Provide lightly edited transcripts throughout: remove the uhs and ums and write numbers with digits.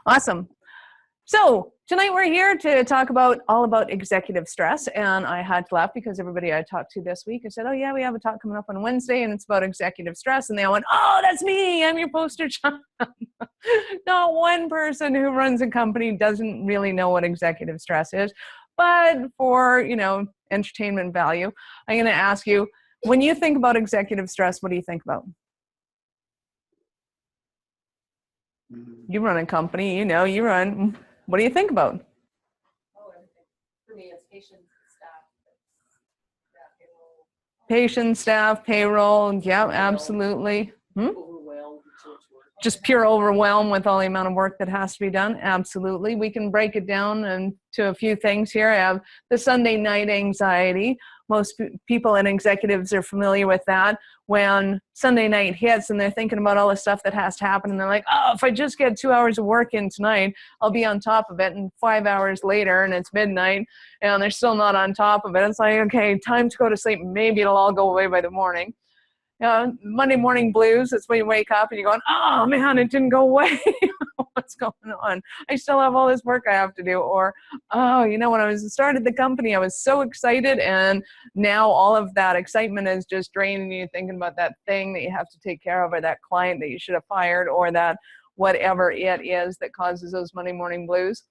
Awesome. So tonight we're here to talk all about executive stress, and I had to laugh because everybody I talked to this week, I said, oh yeah, we have a talk coming up on Wednesday and it's about executive stress, and they all went, oh, that's me, I'm your poster child. Not one person who runs a company doesn't really know what executive stress is, but for, entertainment value, I'm going to ask you, when you think about executive stress, what do you think about? You run a company, you run. What do you think about? Oh, everything. For me, it's patients, staff, payroll. Patients, staff, payroll. Yeah, absolutely. Overwhelmed. Just pure overwhelm with all the amount of work that has to be done. Absolutely. We can break it down into a few things here. I have the Sunday night anxiety. Most people and executives are familiar with that. When Sunday night hits and they're thinking about all the stuff that has to happen, and they're like, oh, if I just get 2 hours of work in tonight, I'll be on top of it. And 5 hours later, and it's midnight, and they're still not on top of it. It's like, okay, time to go to sleep. Maybe it'll all go away by the morning. Monday morning blues, it's when you wake up and you're going, oh man, it didn't go away. What's going on? I still have all this work I have to do. Or, oh, when I started the company, I was so excited, and now all of that excitement is just draining you, thinking about that thing that you have to take care of, or that client that you should have fired, or that whatever it is that causes those Monday morning blues.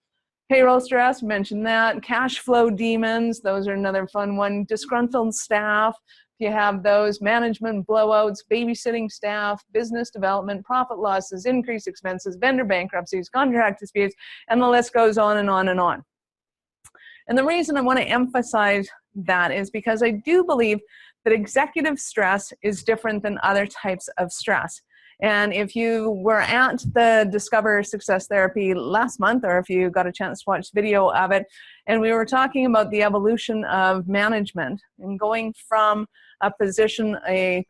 Payroll stress, mentioned that. Cash flow demons, those are another fun one. Disgruntled staff, if you have those. Management blowouts, babysitting staff, business development, profit losses, increased expenses, vendor bankruptcies, contract disputes, and the list goes on and on and on. And the reason I want to emphasize that is because I do believe that executive stress is different than other types of stress. And if you were at the Discover Success Therapy last month, or if you got a chance to watch video of it, and we were talking about the evolution of management and going from a position, an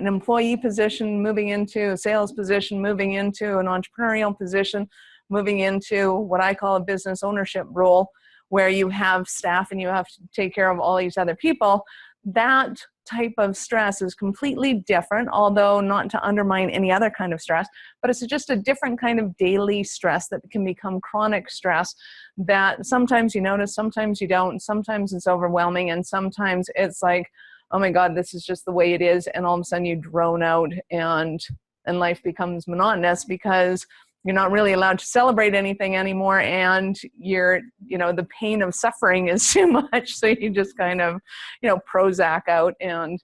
employee position, moving into a sales position, moving into an entrepreneurial position, moving into what I call a business ownership role, where you have staff and you have to take care of all these other people. That type of stress is completely different, although not to undermine any other kind of stress, but it's just a different kind of daily stress that can become chronic stress that sometimes you notice, sometimes you don't, sometimes it's overwhelming, and sometimes it's like, oh my God, this is just the way it is, and all of a sudden you drone out and life becomes monotonous because you're not really allowed to celebrate anything anymore, and the pain of suffering is too much. So you just kind of, Prozac out and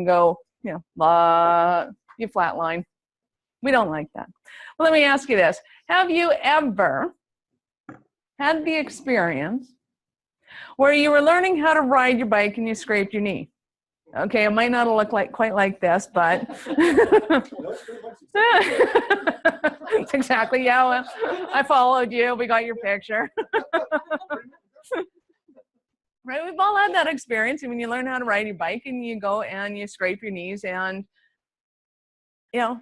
go, you flatline. We don't like that. Well, let me ask you this. Have you ever had the experience where you were learning how to ride your bike and you scraped your knee? Okay, it might not look quite like this, but exactly. Yeah, well, I followed you. We got your picture. Right? We've all had that experience. I mean, you learn how to ride your bike and you go and you scrape your knees, and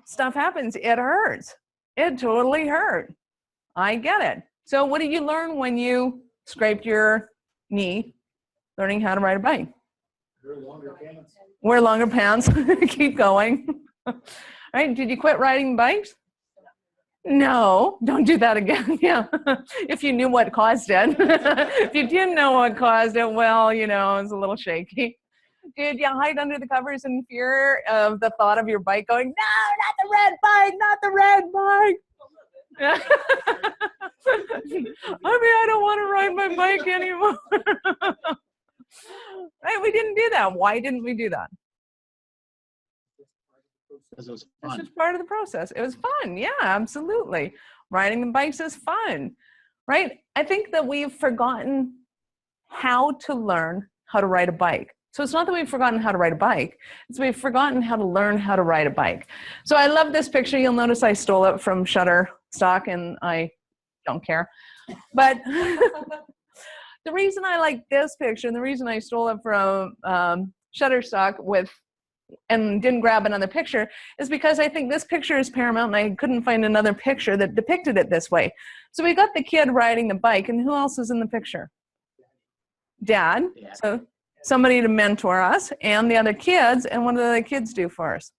stuff happens. It hurts. It totally hurt. I get it. So, what did you learn when you scraped your knee, learning how to ride a bike? Wear longer pants. Keep going. Right? Did you quit riding bikes? No, don't do that again. Yeah. If you knew what caused it. If you didn't know what caused it, well, it's a little shaky. Did you hide under the covers in fear of the thought of your bike going, no, not the red bike, not the red bike? I don't want to ride my bike anymore. Right? We didn't do that. Why didn't we do that? Because it was fun. It's just part of the process. It was fun. Yeah, absolutely. Riding the bikes is fun, right? I think that we've forgotten how to learn how to ride a bike. So it's not that we've forgotten how to ride a bike. It's we've forgotten how to learn how to ride a bike. So I love this picture. You'll notice I stole it from Shutterstock, and I don't care. But the reason I like this picture, and the reason I stole it from Shutterstock and didn't grab another picture, is because I think this picture is paramount, and I couldn't find another picture that depicted it this way. So we got the kid riding the bike, and who else is in the picture? Dad. Yeah. So somebody to mentor us, and the other kids. And what do the other kids do for us?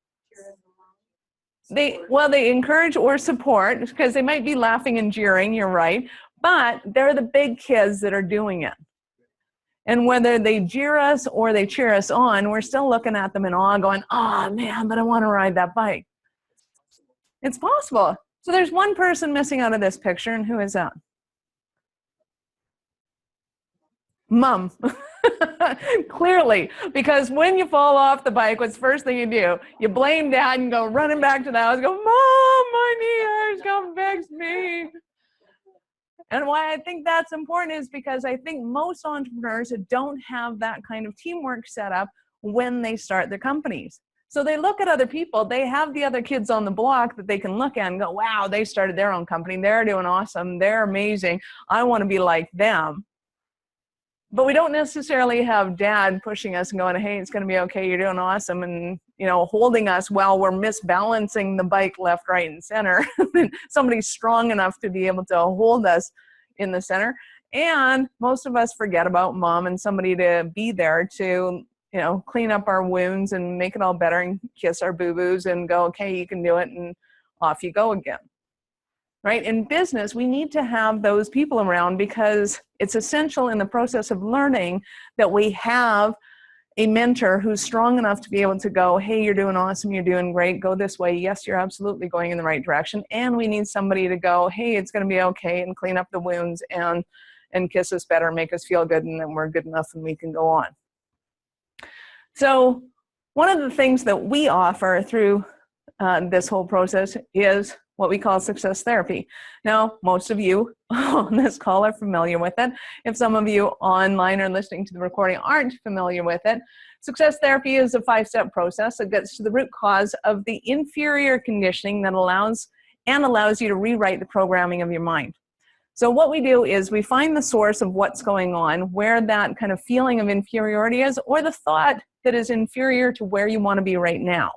They encourage or support because they might be laughing and jeering, you're right, but they're the big kids that are doing it. And whether they jeer us or they cheer us on, we're still looking at them in awe going, oh man, but I want to ride that bike. It's possible. So there's one person missing out of this picture, and who is that? Mom. Clearly, because when you fall off the bike, what's the first thing you do? You blame dad and go running back to the house, go, Mom, my knee hurts, come fix me. And why I think that's important is because I think most entrepreneurs don't have that kind of teamwork set up when they start their companies. So they look at other people, they have the other kids on the block that they can look at and go, wow, they started their own company, they're doing awesome, they're amazing, I want to be like them. But we don't necessarily have dad pushing us and going, hey, it's going to be okay, you're doing awesome, and holding us while we're misbalancing the bike left, right, and center. Somebody's strong enough to be able to hold us in the center. And most of us forget about mom and somebody to be there to clean up our wounds and make it all better and kiss our boo-boos and go, okay, you can do it, and off you go again. Right? In business, we need to have those people around because it's essential in the process of learning that we have a mentor who's strong enough to be able to go, hey, you're doing awesome, you're doing great, go this way, yes, you're absolutely going in the right direction. And we need somebody to go, hey, it's going to be okay, and clean up the wounds and kiss us better, make us feel good, and then we're good enough and we can go on. So one of the things that we offer through this whole process is what we call success therapy. Now, most of you on this call are familiar with it. If some of you online or listening to the recording aren't familiar with it, success therapy is a 5-step process that gets to the root cause of the inferior conditioning that allows you to rewrite the programming of your mind. So what we do is we find the source of what's going on, where that kind of feeling of inferiority is, or the thought that is inferior to where you want to be right now.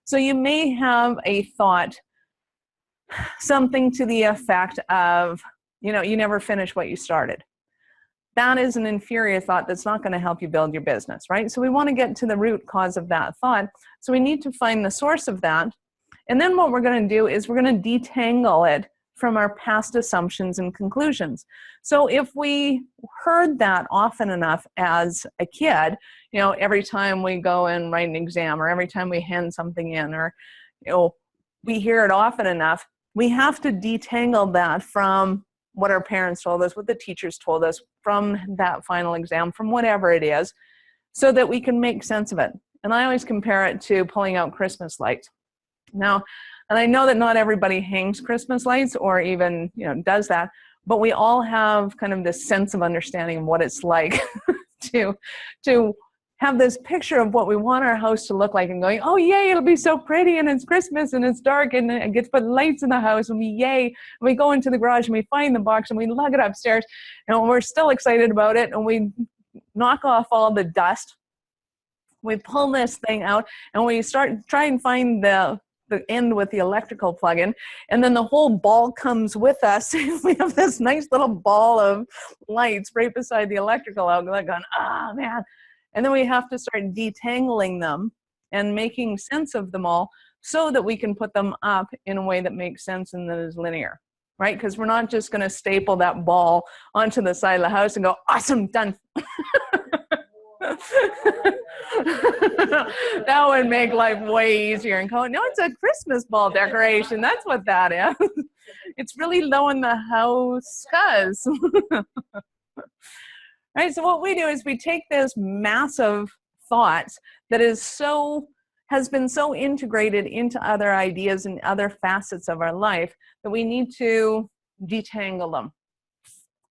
So you may have a thought, something to the effect of, you never finish what you started. That is an inferior thought that's not going to help you build your business, right? So we want to get to the root cause of that thought. So we need to find the source of that. And then what we're going to do is we're going to detangle it from our past assumptions and conclusions. So if we heard that often enough as a kid, every time we go and write an exam, or every time we hand something in, or we hear it often enough, we have to detangle that from what our parents told us, what the teachers told us, from that final exam, from whatever it is, so that we can make sense of it. And I always compare it to pulling out Christmas lights. Now, and I know that not everybody hangs Christmas lights or even, does that, but we all have kind of this sense of understanding of what it's like to have this picture of what we want our house to look like and going, oh, yay, it'll be so pretty, and it's Christmas, and it's dark, and it gets put lights in the house, and yay. And we go into the garage, and we find the box, and we lug it upstairs, and we're still excited about it, and we knock off all the dust. We pull this thing out, and we try and find the end with the electrical plug-in, and then the whole ball comes with us. We have this nice little ball of lights right beside the electrical outlet going, ah, man. And then we have to start detangling them and making sense of them all so that we can put them up in a way that makes sense and that is linear, right? Because we're not just going to staple that ball onto the side of the house and go, awesome, done. That would make life way easier and go, no, it's a Christmas ball decoration. That's what that is. It's really low in the house, cuz. Right, so what we do is we take this massive thought that has been so integrated into other ideas and other facets of our life that we need to detangle them.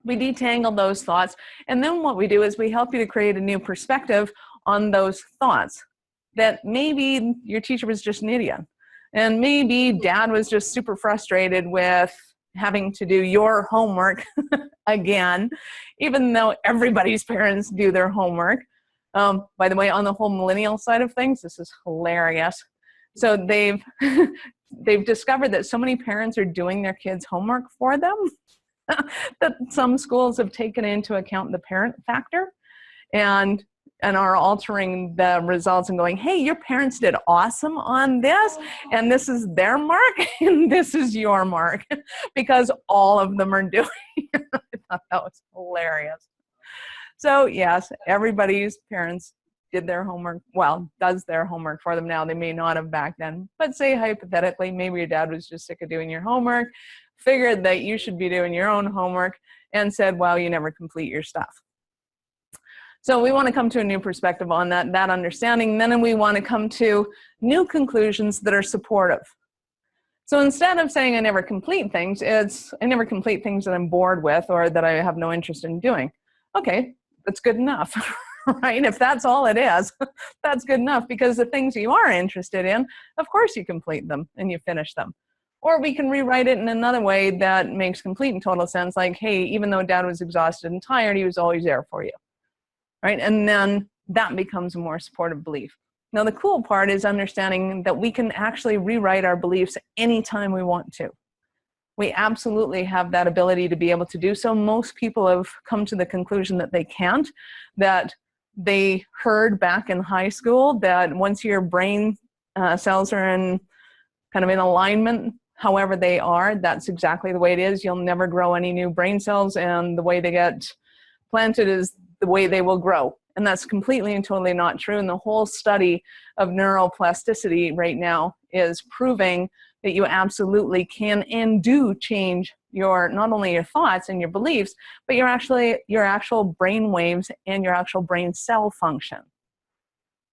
We detangle those thoughts, and then what we do is we help you to create a new perspective on those thoughts. That maybe your teacher was just an idiot, and maybe dad was just super frustrated with having to do your homework again, even though everybody's parents do their homework. By the way, on the whole millennial side of things, this is hilarious. So they've discovered that so many parents are doing their kids' homework for them that some schools have taken into account the parent factor. And and are altering the results and going, hey, your parents did awesome on this, and this is their mark, and this is your mark, because all of them are doing it. I thought that was hilarious. So yes, everybody's parents did their homework, well, does their homework for them now. They may not have back then, but say hypothetically, maybe your dad was just sick of doing your homework, figured that you should be doing your own homework, and said, well, you never complete your stuff. So we want to come to a new perspective on that understanding. Then we want to come to new conclusions that are supportive. So instead of saying I never complete things, it's I never complete things that I'm bored with or that I have no interest in doing. Okay, that's good enough, right? If that's all it is, that's good enough, because the things you are interested in, of course you complete them and you finish them. Or we can rewrite it in another way that makes complete and total sense, like, hey, even though dad was exhausted and tired, he was always there for you. Right? And then that becomes a more supportive belief. Now, the cool part is understanding that we can actually rewrite our beliefs anytime we want to. We absolutely have that ability to be able to do so. Most people have come to the conclusion that they can't, that they heard back in high school that once your brain cells are in kind of in alignment, however they are, that's exactly the way it is. You'll never grow any new brain cells, and the way they get planted is the way they will grow. And that's completely and totally not true. And the whole study of neuroplasticity right now is proving that you absolutely can and do change your, not only your thoughts and your beliefs, but your actual brain waves and your actual brain cell function.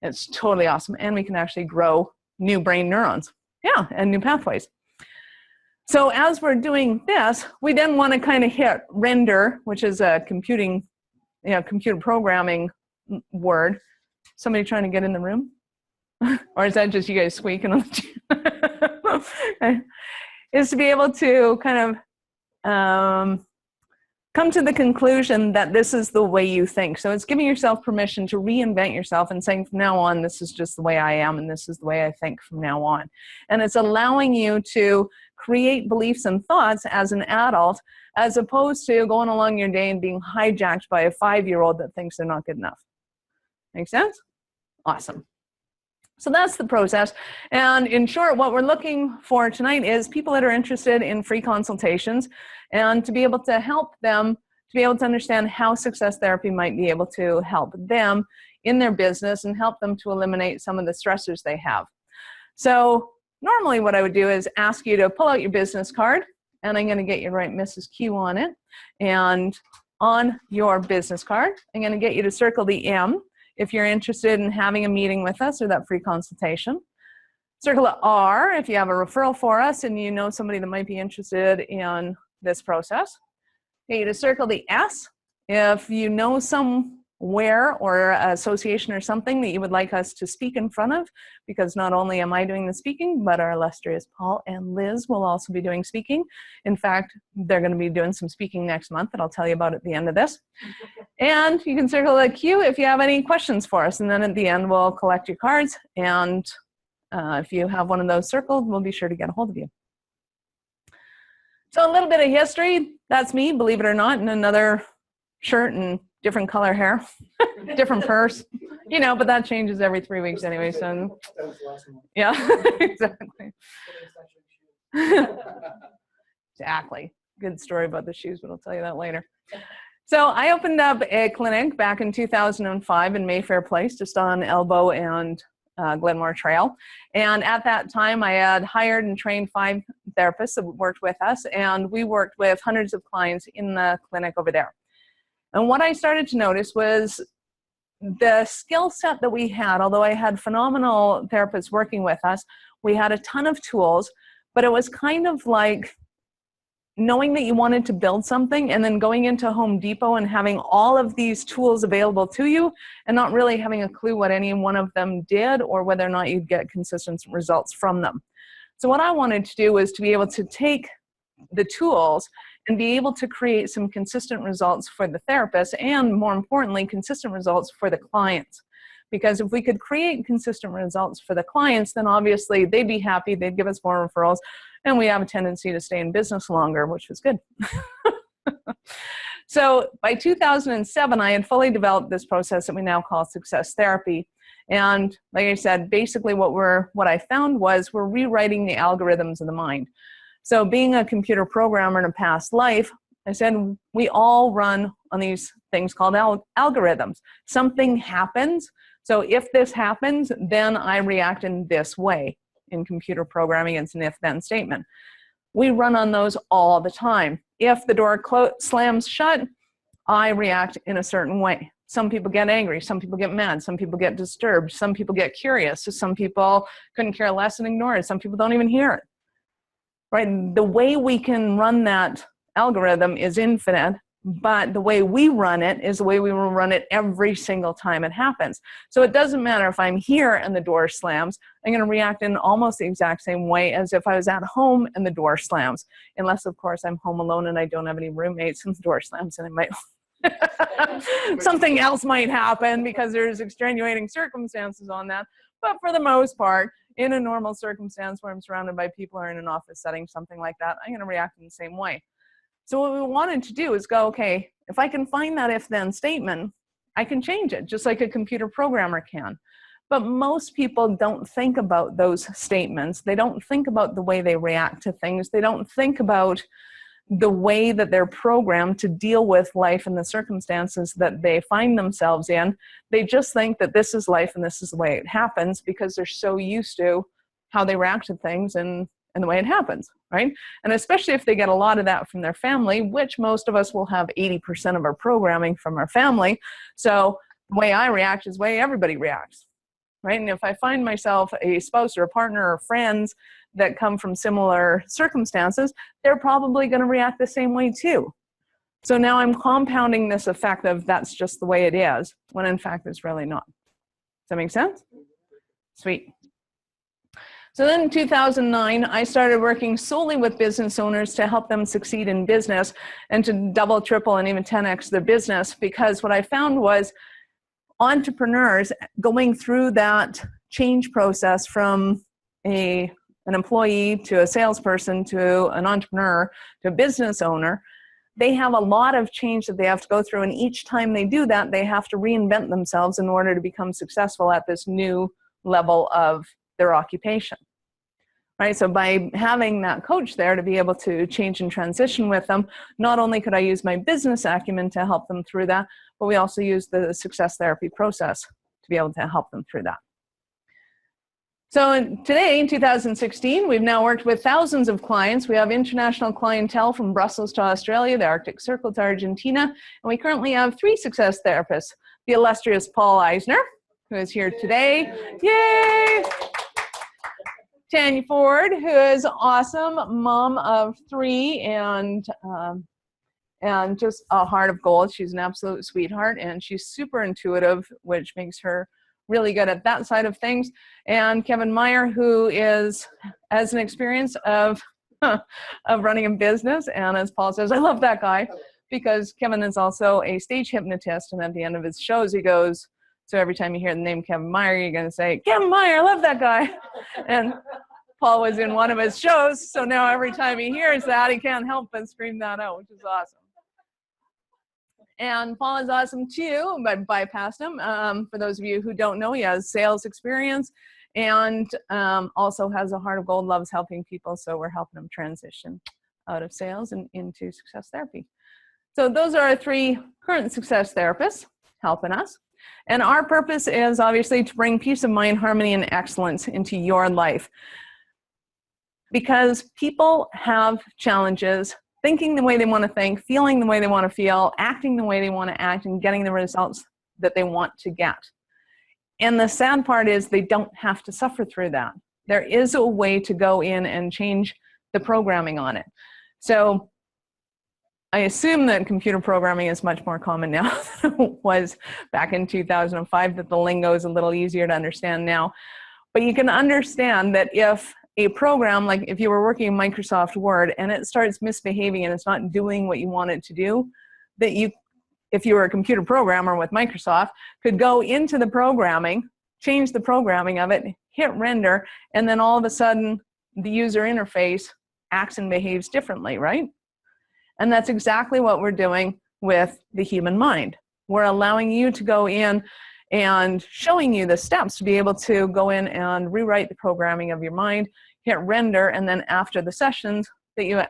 It's totally awesome. And we can actually grow new brain neurons. Yeah, and new pathways. So as we're doing this, we then want to kind of hit render, which is a computer programming word. Somebody trying to get in the room? Or is that just you guys squeaking on the chair? Is to be able to kind of come to the conclusion that this is the way you think. So it's giving yourself permission to reinvent yourself and saying, from now on, this is just the way I am, and this is the way I think from now on. And it's allowing you to create beliefs and thoughts as an adult, as opposed to going along your day and being hijacked by a 5-year-old that thinks they're not good enough. Make sense? Awesome. So that's the process. And in short, what we're looking for tonight is people that are interested in free consultations, and to be able to help them to be able to understand how success therapy might be able to help them in their business and help them to eliminate some of the stressors they have. So normally what I would do is ask you to pull out your business card, and I'm going to get you to write Mrs. Q on it. And on your business card, I'm going to get you to circle the M if you're interested in having a meeting with us or that free consultation. Circle the R if you have a referral for us and you know somebody that might be interested in this process. Get you to circle the S if you know somewhere or an association or something that you would like us to speak in front of, because not only am I doing the speaking, but our illustrious Paul and Liz will also be doing speaking. In fact, they're going to be doing some speaking next month that I'll tell you about at the end of this. And you can circle the Q if you have any questions for us. And then at the end, we'll collect your cards. And if you have one of those circled, we'll be sure to get a hold of you. So a little bit of history. That's me, believe it or not, in another shirt and different color hair, different purse, but that changes every 3 weeks anyway. So yeah, exactly. Exactly. Good story about the shoes, but I'll tell you that later. So I opened up a clinic back in 2005 in Mayfair Place, just on Elbow and Glenmore Trail. And at that time, I had hired and trained 5 therapists that worked with us, and we worked with hundreds of clients in the clinic over there. And what I started to notice was the skill set that we had. Although I had phenomenal therapists working with us, we had a ton of tools, but it was kind of like knowing that you wanted to build something and then going into Home Depot and having all of these tools available to you and not really having a clue what any one of them did or whether or not you'd get consistent results from them. So what I wanted to do was to be able to take the tools and be able to create some consistent results for the therapist, and more importantly, consistent results for the clients. Because if we could create consistent results for the clients, then obviously they'd be happy, they'd give us more referrals, and we have a tendency to stay in business longer, which is good. So by 2007, I had fully developed this process that we now call success therapy. And like I said, basically what I found was we're rewriting the algorithms of the mind. So being a computer programmer in a past life, I said we all run on these things called algorithms. Something happens. So if this happens, then I react in this way. In computer programming, it's an if-then statement. We run on those all the time. If the door slams shut, I react in a certain way. Some people get angry, some people get mad, some people get disturbed, some people get curious, so some people couldn't care less and ignore it, some people don't even hear it. Right? The way we can run that algorithm is infinite, but the way we run it is the way we will run it every single time it happens. So it doesn't matter if I'm here and the door slams, I'm going to react in almost the exact same way as if I was at home and the door slams. Unless, of course, I'm home alone and I don't have any roommates and the door slams and it might something else might happen because there's extenuating circumstances on that. But for the most part, in a normal circumstance where I'm surrounded by people or in an office setting, something like that, I'm going to react in the same way. So what we wanted to do is go, okay, if I can find that if-then statement, I can change it, just like a computer programmer can. But most people don't think about those statements. They don't think about the way they react to things. They don't think about the way that they're programmed to deal with life and the circumstances that they find themselves in. They just think that this is life and this is the way it happens because they're so used to how they react to things and the way it happens, right? And especially if they get a lot of that from their family, which most of us will have 80% of our programming from our family. So the way I react is the way everybody reacts, right? And if I find myself a spouse or a partner or friends that come from similar circumstances, they're probably going to react the same way too. So now I'm compounding this effect of that's just the way it is, when in fact it's really not. Does that make sense? Sweet. So then in 2009, I started working solely with business owners to help them succeed in business and to double, triple, and even 10x their business, because what I found was entrepreneurs going through that change process from an employee to a salesperson to an entrepreneur to a business owner, they have a lot of change that they have to go through, and each time they do that, they have to reinvent themselves in order to become successful at this new level of their occupation, right? So by having that coach there to be able to change and transition with them, not only could I use my business acumen to help them through that, but we also use the success therapy process to be able to help them through that. So today, in 2016, we've now worked with thousands of clients. We have international clientele from Brussels to Australia, the Arctic Circle to Argentina, and we currently have 3 success therapists. The illustrious Paul Eisner, who is here today. Yay! Tanya Ford, who is awesome, mom of 3 and just a heart of gold. She's an absolute sweetheart, and she's super intuitive, which makes her really good at that side of things. And Kevin Meyer, who has an experience of running a business. And as Paul says, I love that guy because Kevin is also a stage hypnotist. And at the end of his shows, he goes, so every time you hear the name Kevin Meyer, you're going to say, Kevin Meyer, I love that guy. And Paul was in one of his shows, so now every time he hears that, he can't help but scream that out, which is awesome. And Paul is awesome too, but bypassed him. For those of you who don't know, he has sales experience and also has a heart of gold, loves helping people, so we're helping him transition out of sales and into success therapy. So those are our 3 current success therapists helping us. And our purpose is obviously to bring peace of mind, harmony, and excellence into your life. Because people have challenges thinking the way they want to think, feeling the way they want to feel, acting the way they want to act, and getting the results that they want to get. And the sad part is they don't have to suffer through that. There is a way to go in and change the programming on it. So I assume that computer programming is much more common now than it was back in 2005, that the lingo is a little easier to understand now. But you can understand that if a program, like if you were working in Microsoft Word and it starts misbehaving and it's not doing what you want it to do, that you, if you were a computer programmer with Microsoft, could go into the programming, change the programming of it, hit render, and then all of a sudden the user interface acts and behaves differently, right? And that's exactly what we're doing with the human mind. We're allowing you to go in and showing you the steps to be able to go in and rewrite the programming of your mind, hit render, and then after the sessions that you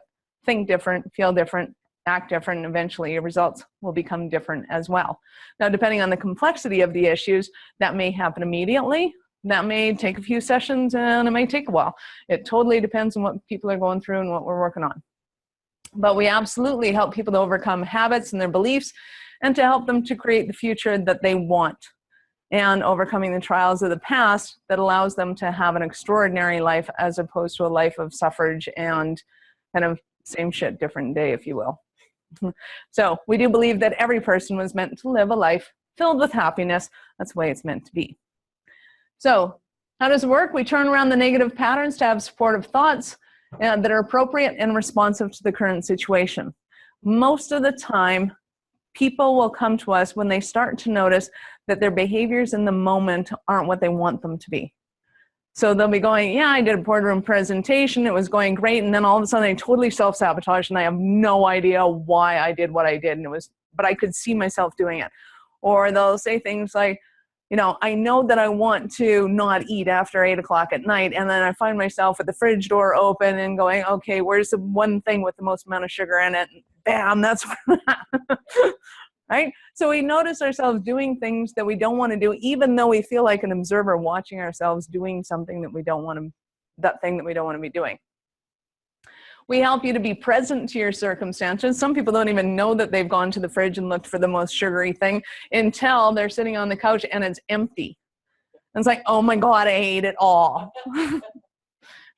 think different, feel different, act different, and eventually your results will become different as well. Now, depending on the complexity of the issues, that may happen immediately. That may take a few sessions, and it may take a while. It totally depends on what people are going through and what we're working on. But we absolutely help people to overcome habits and their beliefs and to help them to create the future that they want, and overcoming the trials of the past that allows them to have an extraordinary life as opposed to a life of suffrage and kind of same shit, different day, if you will. So we do believe that every person was meant to live a life filled with happiness. That's the way it's meant to be. So how does it work? We turn around the negative patterns to have supportive thoughts that are appropriate and responsive to the current situation. Most of the time, people will come to us when they start to notice that their behaviors in the moment aren't what they want them to be. So they'll be going, yeah, I did a boardroom presentation, it was going great, and then all of a sudden I totally self-sabotage and I have no idea why I did what I did, and but I could see myself doing it. Or they'll say things like, you know, I know that I want to not eat after 8 o'clock at night, and then I find myself with the fridge door open and going, okay, where's the one thing with the most amount of sugar in it? And bam, that's right? So we notice ourselves doing things that we don't want to do, even though we feel like an observer watching ourselves doing something that we don't want to, that thing that we don't want to be doing. We help you to be present to your circumstances. Some people don't even know that they've gone to the fridge and looked for the most sugary thing until they're sitting on the couch and it's empty. And it's like, oh my God, I ate it all.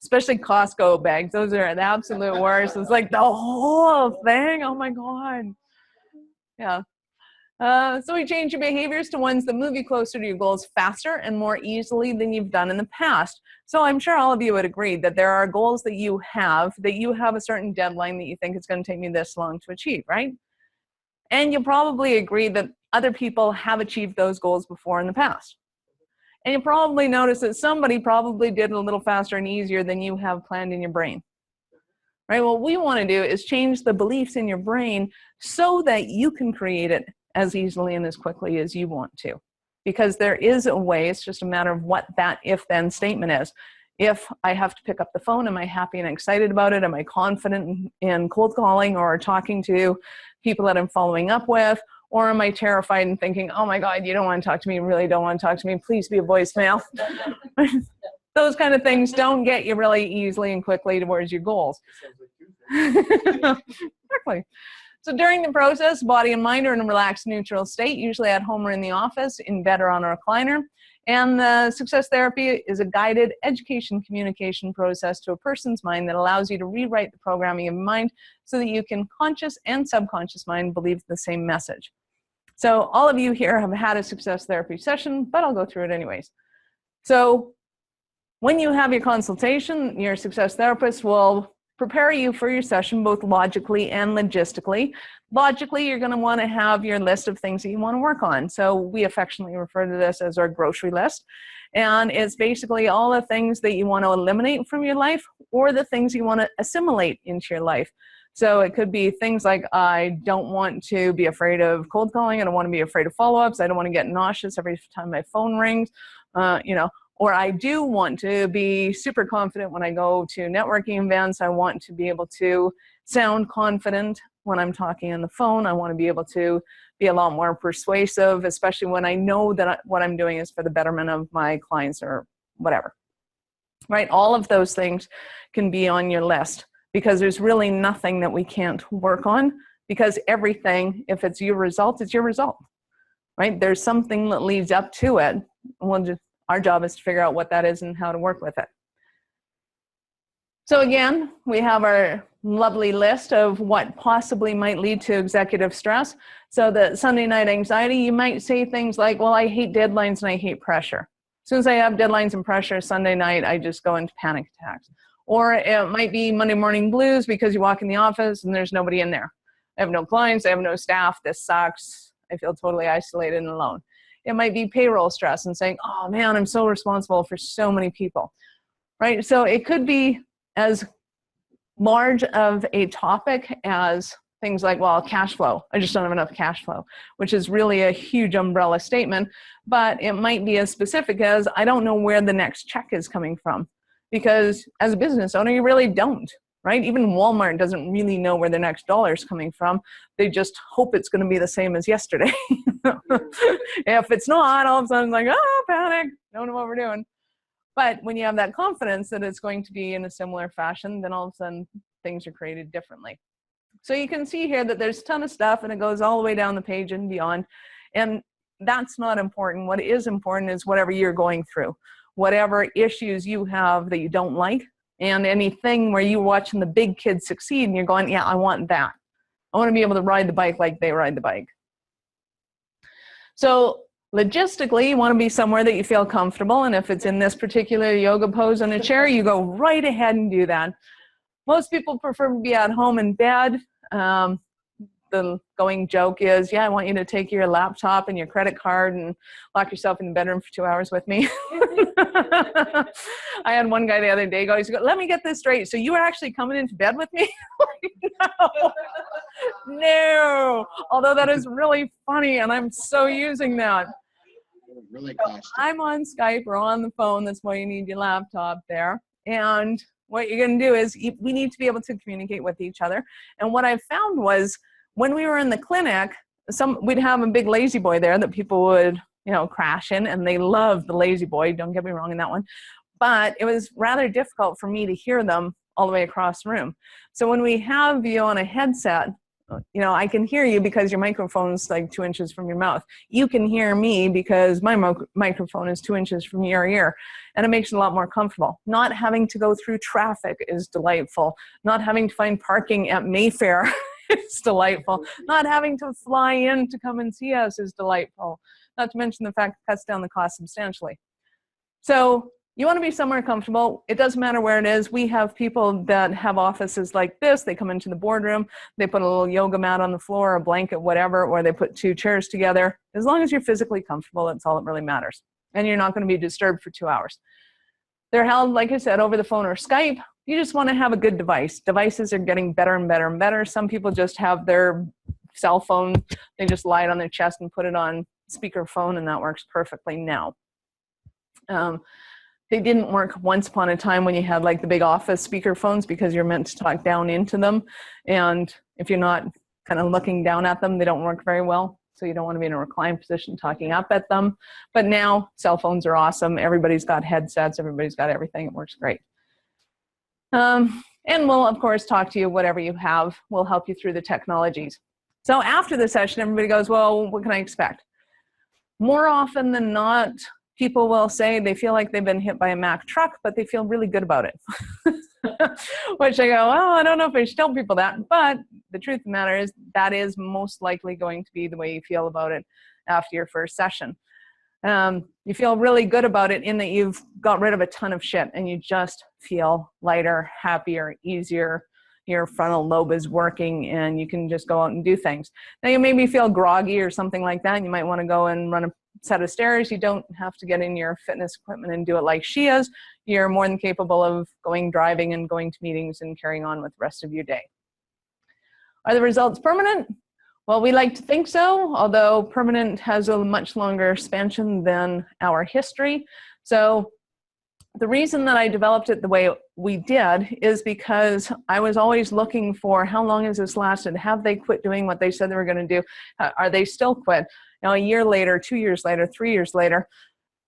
Especially Costco bags. Those are the absolute worst. It's like the whole thing. Oh my God. Yeah. So we change your behaviors to ones that move you closer to your goals faster and more easily than you've done in the past. So I'm sure all of you would agree that there are goals that you have a certain deadline that you think it's going to take me this long to achieve, right? And you'll probably agree that other people have achieved those goals before in the past. And you probably notice that somebody probably did it a little faster and easier than you have planned in your brain. Right? What we want to do is change the beliefs in your brain so that you can create it as easily and as quickly as you want to. Because there is a way, it's just a matter of what that if-then statement is. If I have to pick up the phone, am I happy and excited about it? Am I confident in cold calling or talking to people that I'm following up with? Or am I terrified and thinking, oh my God, you don't want to talk to me, you really don't want to talk to me, please be a voicemail. Those kind of things don't get you really easily and quickly towards your goals. Exactly. So during the process, body and mind are in a relaxed, neutral state, usually at home or in the office, in bed or on a recliner. And the success therapy is a guided education communication process to a person's mind that allows you to rewrite the programming of your mind so that you can conscious and subconscious mind believe the same message. So all of you here have had a success therapy session, but I'll go through it anyways. So when you have your consultation, your success therapist will prepare you for your session both logically and logistically. Logically, you're going to want to have your list of things that you want to work on. So we affectionately refer to this as our grocery list. And it's basically all the things that you want to eliminate from your life or the things you want to assimilate into your life. So it could be things like, I don't want to be afraid of cold calling. I don't want to be afraid of follow-ups. I don't want to get nauseous every time my phone rings, or I do want to be super confident when I go to networking events. I want to be able to sound confident when I'm talking on the phone. I want to be able to be a lot more persuasive, especially when I know that what I'm doing is for the betterment of my clients or whatever. Right? All of those things can be on your list because there's really nothing that we can't work on, because everything, if it's your result, it's your result. Right? There's something that leads up to it. Our job is to figure out what that is and how to work with it. So again, we have our lovely list of what possibly might lead to executive stress. So the Sunday night anxiety, you might say things like, well, I hate deadlines and I hate pressure. As soon as I have deadlines and pressure Sunday night, I just go into panic attacks. Or it might be Monday morning blues because you walk in the office and there's nobody in there. I have no clients, I have no staff, this sucks. I feel totally isolated and alone. It might be payroll stress and saying, oh man, I'm so responsible for so many people, right? So it could be as large of a topic as things like, well, cash flow. I just don't have enough cash flow, which is really a huge umbrella statement, but it might be as specific as I don't know where the next check is coming from. Because as a business owner, you really don't, right? Even Walmart doesn't really know where the next dollar is coming from. They just hope it's going to be the same as yesterday. If it's not, all of a sudden it's like, oh, panic, don't know what we're doing. But when you have that confidence that it's going to be in a similar fashion, then all of a sudden things are created differently. So you can see here that there's a ton of stuff and it goes all the way down the page and beyond. And that's not important. What is important is whatever you're going through, whatever issues you have that you don't like, and anything where you're watching the big kids succeed and you're going, yeah, I want that. I want to be able to ride the bike like they ride the bike. So logistically, you want to be somewhere that you feel comfortable. And if it's in this particular yoga pose on a chair, you go right ahead and do that. Most people prefer to be at home in bed. The going joke is, yeah, I want you to take your laptop and your credit card and lock yourself in the bedroom for 2 hours with me. I had one guy the other day go, let me get this straight. So you were actually coming into bed with me? No. No. Although that is really funny and I'm so using that. Really so I'm on Skype or on the phone. That's why you need your laptop there. And what you're going to do is we need to be able to communicate with each other. And what I found was when we were in the clinic, we'd have a big lazy boy there that people would, crash in, and they loved the lazy boy. Don't get me wrong in that one. But it was rather difficult for me to hear them all the way across the room. So when we have you on a headset, I can hear you because your microphone's like 2 inches from your mouth. You can hear me because my microphone is 2 inches from your ear. And it makes it a lot more comfortable. Not having to go through traffic is delightful. Not having to find parking at Mayfair is delightful. Not having to fly in to come and see us is delightful. Not to mention the fact it cuts down the cost substantially. So you want to be somewhere comfortable. It doesn't matter where it is. We have people that have offices like this. They come into the boardroom. They put a little yoga mat on the floor, a blanket, whatever, or they put 2 chairs together. As long as you're physically comfortable, that's all that really matters. And you're not going to be disturbed for 2 hours. They're held, like I said, over the phone or Skype. You just want to have a good device. Devices are getting better and better and better. Some people just have their cell phone. They just lie it on their chest and put it on speakerphone, and that works perfectly now. They didn't work once upon a time when you had like the big office speakerphones because you're meant to talk down into them. And if you're not kind of looking down at them, they don't work very well. So you don't want to be in a reclined position talking up at them. But now cell phones are awesome. Everybody's got headsets. Everybody's got everything. It works great. And we'll, of course, talk to you, whatever you have. We'll help you through the technologies. So after the session, everybody goes, well, what can I expect? More often than not, people will say they feel like they've been hit by a Mack truck, but they feel really good about it. Which I go, well, I don't know if I should tell people that, but the truth of the matter is that is most likely going to be the way you feel about it after your first session. You feel really good about it in that you've got rid of a ton of shit and you just feel lighter, happier, easier. Your frontal lobe is working and you can just go out and do things. Now you maybe feel groggy or something like that, and you might want to go and run a set of stairs. You don't have to get in your fitness equipment and do it like she is. You're more than capable of driving and going to meetings and carrying on with the rest of your day. Are the results permanent? Well, we like to think so, although permanent has a much longer span than our history. So the reason that I developed it the way we did is because I was always looking for how long has this lasted? Have they quit doing what they said they were going to do? Are they still quit? Now, a year later, 2 years later, 3 years later.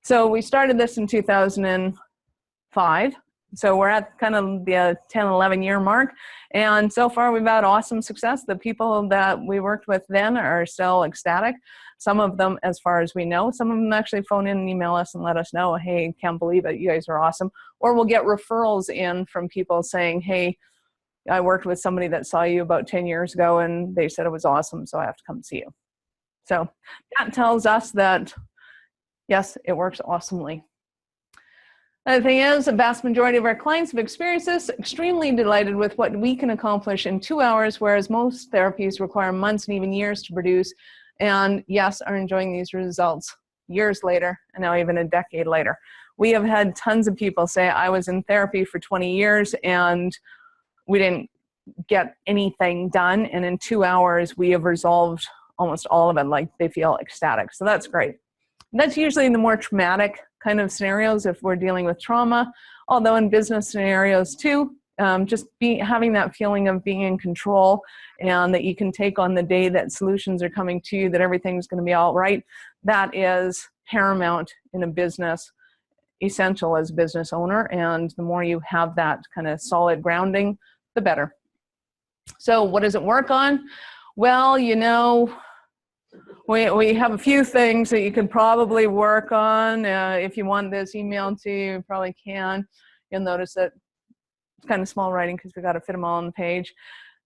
So we started this in 2005. So we're at kind of the 10, 11 year mark. And so far we've had awesome success. The people that we worked with then are still ecstatic. Some of them, as far as we know, some of them actually phone in and email us and let us know, hey, can't believe it, you guys are awesome. Or we'll get referrals in from people saying, hey, I worked with somebody that saw you about 10 years ago and they said it was awesome, so I have to come see you. So that tells us that, yes, it works awesomely. The thing is, the vast majority of our clients have experienced this, extremely delighted with what we can accomplish in 2 hours, whereas most therapies require months and even years to produce. And yes, are enjoying these results years later, and now even a decade later. We have had tons of people say, I was in therapy for 20 years and we didn't get anything done. And in 2 hours, we have resolved almost all of it. Like they feel ecstatic. So that's great. And that's usually in the more traumatic kind of scenarios if we're dealing with trauma, although in business scenarios too, just having that feeling of being in control and that you can take on the day that solutions are coming to you, that everything's going to be all right. That is paramount in a business, essential as a business owner. And the more you have that kind of solid grounding, the better. So what does it work on? Well, you know, we have a few things that you can probably work on. If you want this emailed to you, you probably can. You'll notice that it's kind of small writing because we got to fit them all on the page.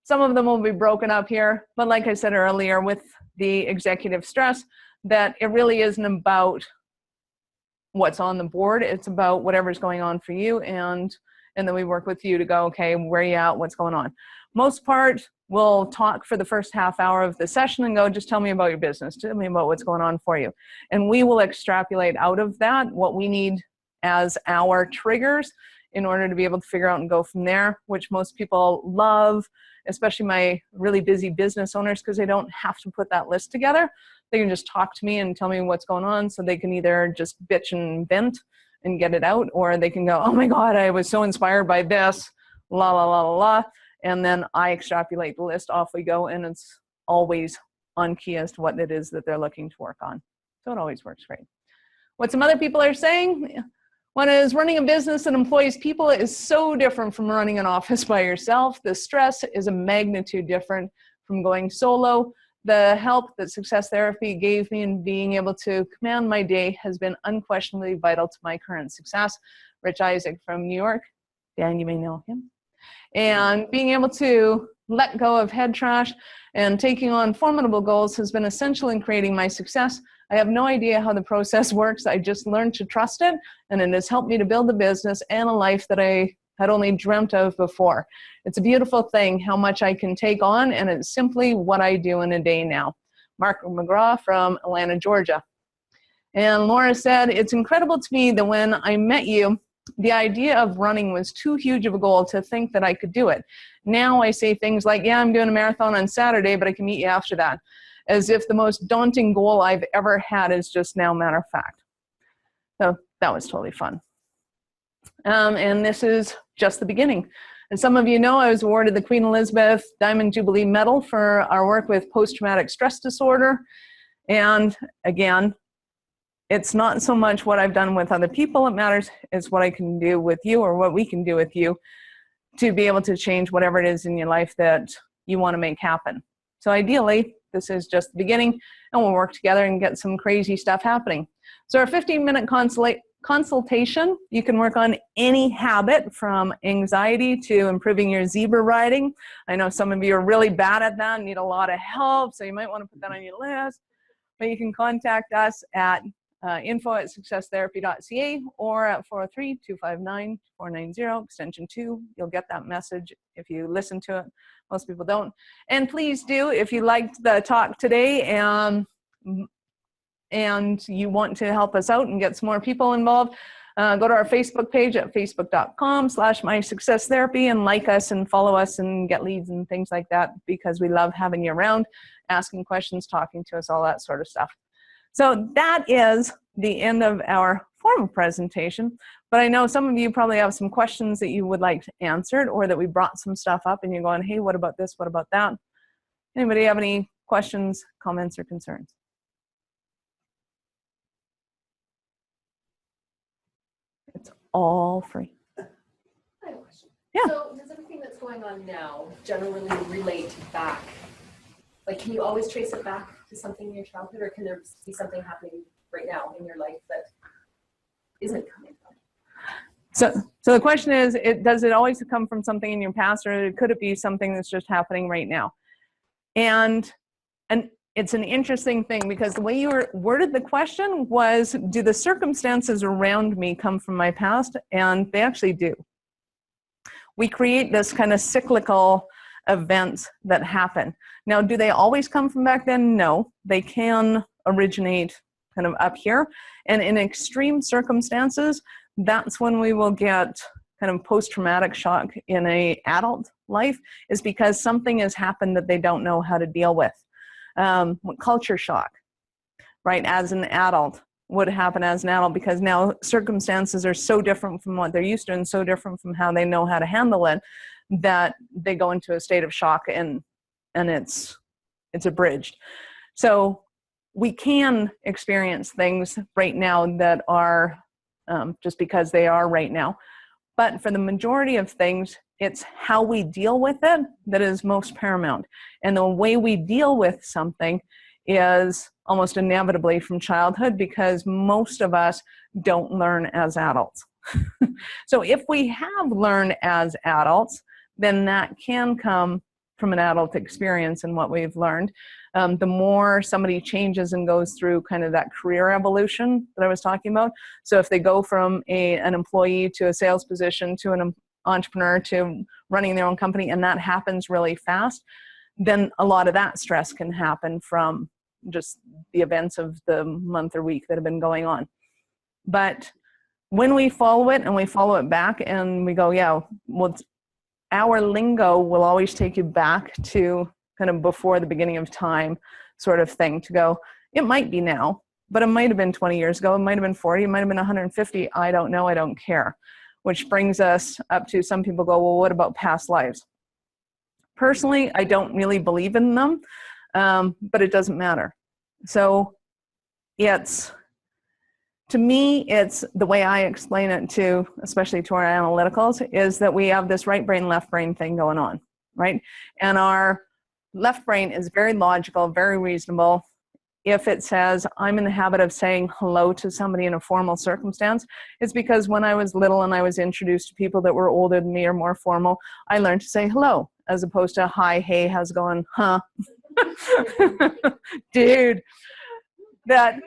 Some of them will be broken up here, but like I said earlier with the executive stress, that it really isn't about what's on the board. It's about whatever's going on for you, and then we work with you to go, okay, where are you at, what's going on? Most part, we'll talk for the first half hour of the session and go, just tell me about your business, tell me about what's going on for you. And we will extrapolate out of that what we need as our triggers in order to be able to figure out and go from there, which most people love, especially my really busy business owners, because they don't have to put that list together. They can just talk to me and tell me what's going on, so they can either just bitch and vent and get it out, or they can go, oh my God, I was so inspired by this, la, la, la, la, la. And then I extrapolate the list, off we go, and it's always on key as to what it is that they're looking to work on. So it always works great. What some other people are saying, one is running a business that employs people is so different from running an office by yourself. The stress is a magnitude different from going solo. The help that Success Therapy gave me in being able to command my day has been unquestionably vital to my current success. Rich Isaac from New York. Dan, you may know him. And being able to let go of head trash and taking on formidable goals has been essential in creating my success. I have no idea how the process works. I just learned to trust it, and it has helped me to build a business and a life that I had only dreamt of before. It's a beautiful thing how much I can take on, and it's simply what I do in a day now. Mark McGraw from Atlanta, Georgia. And Laura said, it's incredible to me that when I met you, the idea of running was too huge of a goal to think that I could do it. Now I say things like, yeah, I'm doing a marathon on Saturday, but I can meet you after that. As if the most daunting goal I've ever had is just now matter of fact. So that was totally fun. And this is just the beginning. And some of you know I was awarded the Queen Elizabeth Diamond Jubilee Medal for our work with post-traumatic stress disorder. And again, it's not so much what I've done with other people that matters, it's what I can do with you, or what we can do with you to be able to change whatever it is in your life that you want to make happen. So ideally, this is just the beginning, and we'll work together and get some crazy stuff happening. So our 15-minute consultation, you can work on any habit from anxiety to improving your zebra riding. I know some of you are really bad at that and need a lot of help, so you might want to put that on your list. But you can contact us at info@successtherapy.ca or at 403-259-490, extension 2. You'll get that message if you listen to it. Most people don't. And please do, if you liked the talk today and you want to help us out and get some more people involved, go to our Facebook page at facebook.com/mysuccesstherapy and like us and follow us and get leads and things like that, because we love having you around, asking questions, talking to us, all that sort of stuff. So that is the end of our formal presentation, but I know some of you probably have some questions that you would like answered, or that we brought some stuff up and you're going, hey, what about this, what about that? Anybody have any questions, comments, or concerns? It's all free. I have a question. Yeah. So does everything that's going on now generally relate back? Like, can you always trace it back to something in your childhood, or can there be something happening right now in your life that isn't coming from? So the question is, does it always come from something in your past, or could it be something that's just happening right now? And it's an interesting thing, because the way you worded the question was, do the circumstances around me come from my past? And they actually do. We create this kind of cyclical events that happen. Now, do they always come from back then? No, they can originate kind of up here. And in extreme circumstances, that's when we will get kind of post-traumatic shock in a adult life is because something has happened that they don't know how to deal with. Culture shock, right? As an adult, would happen as an adult, because now circumstances are so different from what they're used to and so different from how they know how to handle it, that they go into a state of shock and it's abridged. So we can experience things right now that are just because they are right now. But for the majority of things, it's how we deal with it that is most paramount. And the way we deal with something is almost inevitably from childhood, because most of us don't learn as adults. So if we have learned as adults, then that can come from an adult experience and what we've learned. The more somebody changes and goes through kind of that career evolution that I was talking about. So if they go from an employee to a sales position to an entrepreneur to running their own company, and that happens really fast, then a lot of that stress can happen from just the events of the month or week that have been going on. But when we follow it and we follow it back and we go, yeah, well, our lingo will always take you back to kind of before the beginning of time sort of thing, to go, it might be now, but it might have been 20 years ago, it might have been 40, it might have been 150, I don't know, I don't care. Which brings us up to, some people go, well, what about past lives? Personally, I don't really believe in them, but it doesn't matter. So to me, it's the way I explain it to, especially to our analyticals, is that we have this right brain, left brain thing going on, right? And our left brain is very logical, very reasonable. If it says, I'm in the habit of saying hello to somebody in a formal circumstance, it's because when I was little and I was introduced to people that were older than me or more formal, I learned to say hello, as opposed to hi, hey, how's it going, huh? Dude, that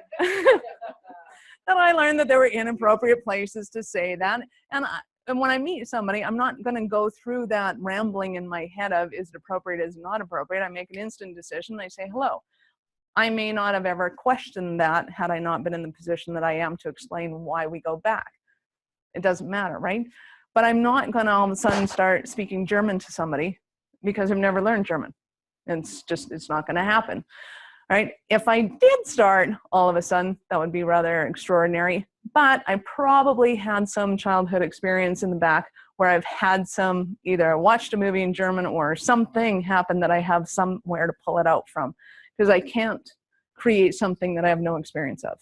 I learned that there were inappropriate places to say that. And when I meet somebody, I'm not going to go through that rambling in my head of, is it appropriate, is it not appropriate? I make an instant decision. I say hello. I may not have ever questioned that had I not been in the position that I am to explain why we go back. It doesn't matter, right? But I'm not going to all of a sudden start speaking German to somebody because I've never learned German. It's not going to happen, right? If I did start all of a sudden, that would be rather extraordinary. But I probably had some childhood experience in the back where I've had some, either watched a movie in German or something happen that I have somewhere to pull it out from, because I can't create something that I have no experience of.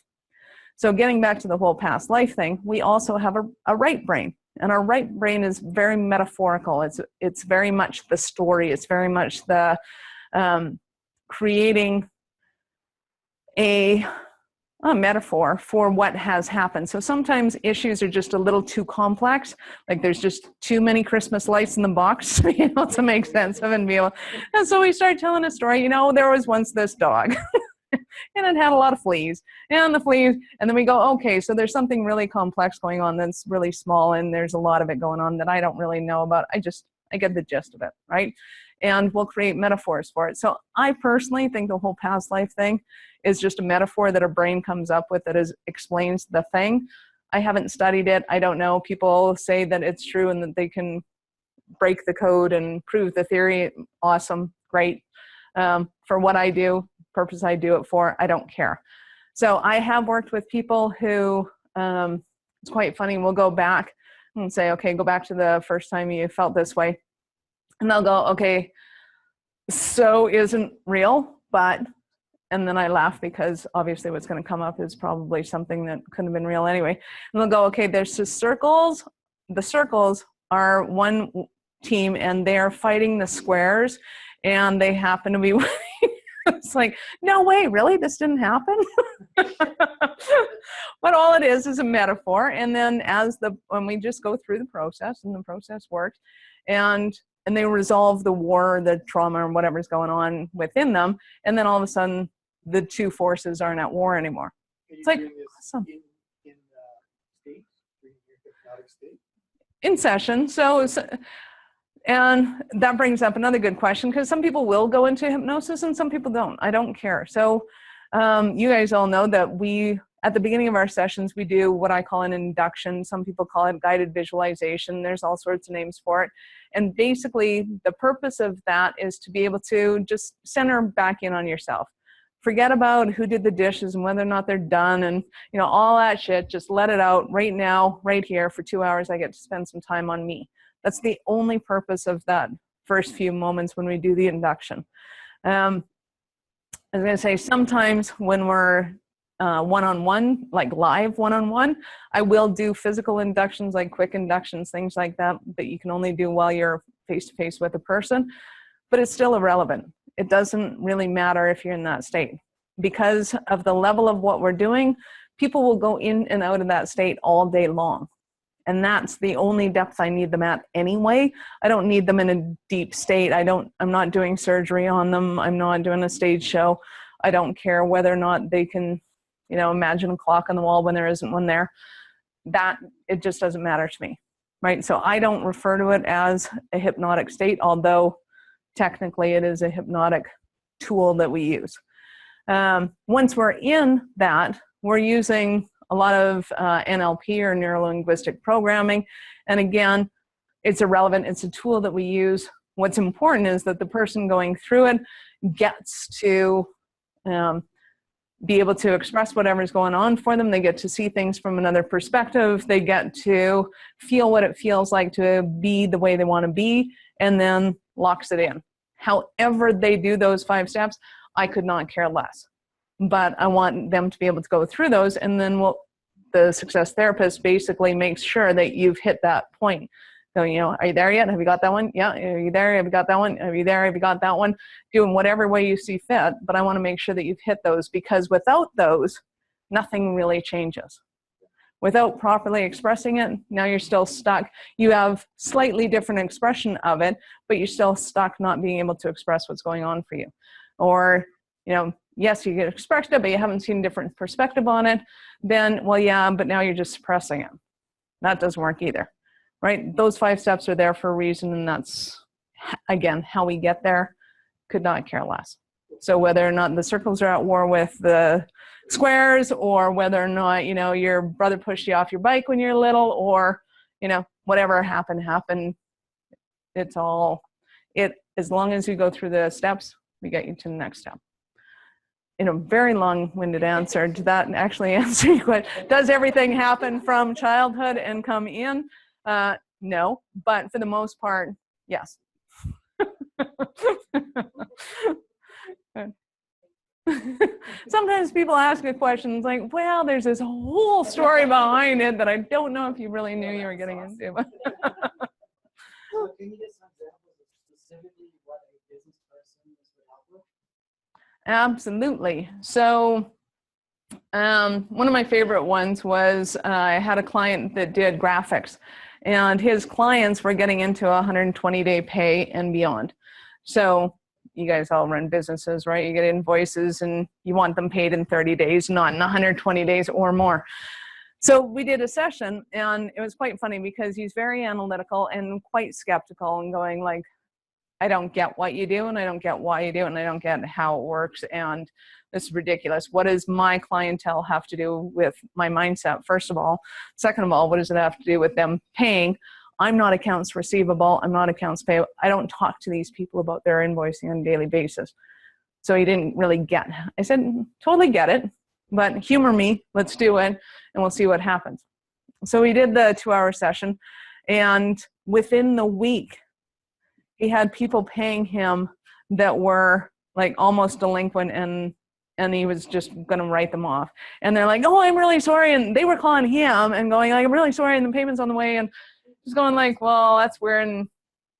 So getting back to the whole past life thing, we also have a right brain. And our right brain is very metaphorical. It's very much the story. It's very much the creating a metaphor for what has happened. So sometimes issues are just a little too complex. Like there's just too many Christmas lights in the box, to make sense of it and be able. And so we start telling a story. There was once this dog, and it had a lot of fleas, and then we go, okay, so there's something really complex going on that's really small, and there's a lot of it going on that I don't really know about. I get the gist of it, right? And we'll create metaphors for it. So I personally think the whole past life thing is just a metaphor that a brain comes up with that explains the thing. I haven't studied it. I don't know. People say that it's true and that they can break the code and prove the theory. Awesome. Great. For what I do, purpose I do it for, I don't care. So I have worked with people who, it's quite funny, we'll go back and say, okay, go back to the first time you felt this way. And they'll go, okay, so isn't real, but, and then I laugh because obviously what's going to come up is probably something that couldn't have been real anyway. And they'll go, okay, there's the circles. The circles are one team and they're fighting the squares and they happen to be winning. It's like, no way, really? This didn't happen? But all it is a metaphor. And then when we just go through the process and the process works and they resolve the war, the trauma, or whatever's going on within them, and then all of a sudden the two forces aren't at war anymore. It's like, awesome. In state, your hypnotic state? In session. So, and that brings up another good question, because some people will go into hypnosis and some people don't. I don't care. So you guys all know that we at the beginning of our sessions, we do what I call an induction. Some people call it guided visualization. There's all sorts of names for it. And basically, the purpose of that is to be able to just center back in on yourself. Forget about who did the dishes and whether or not they're done and, you know, all that shit. Just let it out right now, right here. For 2 hours, I get to spend some time on me. That's the only purpose of that first few moments when we do the induction. I was going to say, sometimes when we're one-on-one, like live one-on-one, I will do physical inductions, like quick inductions, things like that you can only do while you're face-to-face with a person, but it's still irrelevant. It doesn't really matter if you're in that state. Because of the level of what we're doing, people will go in and out of that state all day long. And that's the only depth I need them at anyway. I don't need them in a deep state. I'm not doing surgery on them. I'm not doing a stage show. I don't care whether or not they can, you know, imagine a clock on the wall when there isn't one there. That, it just doesn't matter to me, right? So I don't refer to it as a hypnotic state, although technically it is a hypnotic tool that we use. Once we're in that, we're using a lot of NLP or neuro-linguistic programming. And again, it's irrelevant. It's a tool that we use. What's important is that the person going through it gets to be able to express whatever's going on for them. They get to see things from another perspective. They get to feel what it feels like to be the way they want to be, and then locks it in. However they do those 5 steps, I could not care less. But I want them to be able to go through those, and then the success therapist basically makes sure that you've hit that point. So, you know, are you there yet? Have you got that one? Yeah. Are you there? Have you got that one? Are you there? Have you got that one? Doing whatever way you see fit, but I want to make sure that you've hit those, because without those, nothing really changes. Without properly expressing it, now you're still stuck. You have slightly different expression of it, but you're still stuck not being able to express what's going on for you. Or, you know, yes, you get expressed it, but you haven't seen a different perspective on it. Then, well, yeah, but now you're just suppressing it. That doesn't work either. Right? Those 5 steps are there for a reason, and that's, again, how we get there. Could not care less. So whether or not the circles are at war with the squares, or whether or not, you know, your brother pushed you off your bike when you're little, or, you know, whatever happened, it's all, as long as you go through the steps, we get you to the next step. In a very long-winded answer, did that actually answer your question? Does everything happen from childhood and come in? No, but for the most part, yes. Sometimes people ask a question, it's like, well, there's this whole story behind it that I don't know if you really knew you were getting into. So can you give some examples of specifically what a business person would help with? Absolutely. So one of my favorite ones was I had a client that did graphics, and his clients were getting into 120-day pay and beyond. So you guys all run businesses, right? You get invoices and you want them paid in 30 days, not in 120 days or more. So we did a session, and it was quite funny because he's very analytical and quite skeptical and going like, I don't get what you do, and I don't get why you do it, and I don't get how it works, and this is ridiculous. What does my clientele have to do with my mindset, first of all? Second of all, what does it have to do with them paying? I'm not accounts receivable. I'm not accounts payable. I don't talk to these people about their invoicing on a daily basis. So he didn't really get it. I said, totally get it, but humor me. Let's do it, and we'll see what happens. So we did the 2-hour session, and within the week, he had people paying him that were like almost delinquent, and he was just going to write them off. And they're like, oh, I'm really sorry. And they were calling him and going like, I'm really sorry, and the payment's on the way. And just going like, well, that's weird and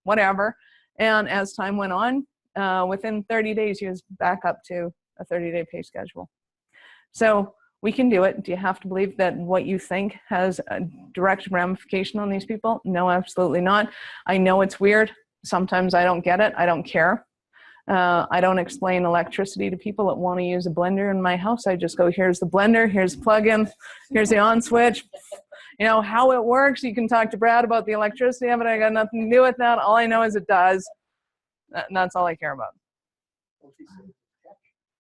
whatever. And as time went on, within 30 days, he was back up to a 30-day pay schedule. So we can do it. Do you have to believe that what you think has a direct ramification on these people? No, absolutely not. I know it's weird. Sometimes I don't get it. I don't care. I don't explain electricity to people that want to use a blender in my house. I just go, here's the blender, here's the plug-in, here's the on switch. You know, how it works, you can talk to Brad about the electricity of it. I got nothing to do with that. All I know is it does. That's all I care about.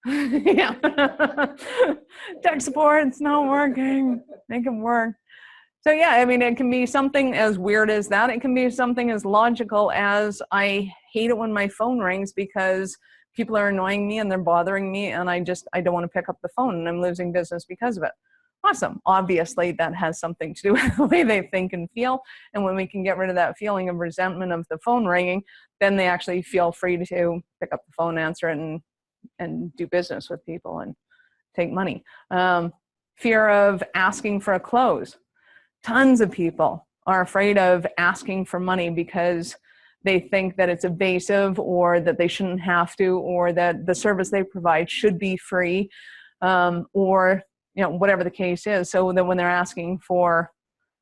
Yeah. Tech support, it's not working. Make it work. So yeah, I mean, it can be something as weird as that. It can be something as logical as I hate it when my phone rings because people are annoying me and they're bothering me and I don't want to pick up the phone and I'm losing business because of it. Awesome. Obviously, that has something to do with the way they think and feel. And when we can get rid of that feeling of resentment of the phone ringing, then they actually feel free to pick up the phone, answer it, and do business with people and take money. Fear of asking for a close. Tons of people are afraid of asking for money because they think that it's evasive or that they shouldn't have to, or that the service they provide should be free, or whatever the case is. So that when they're asking for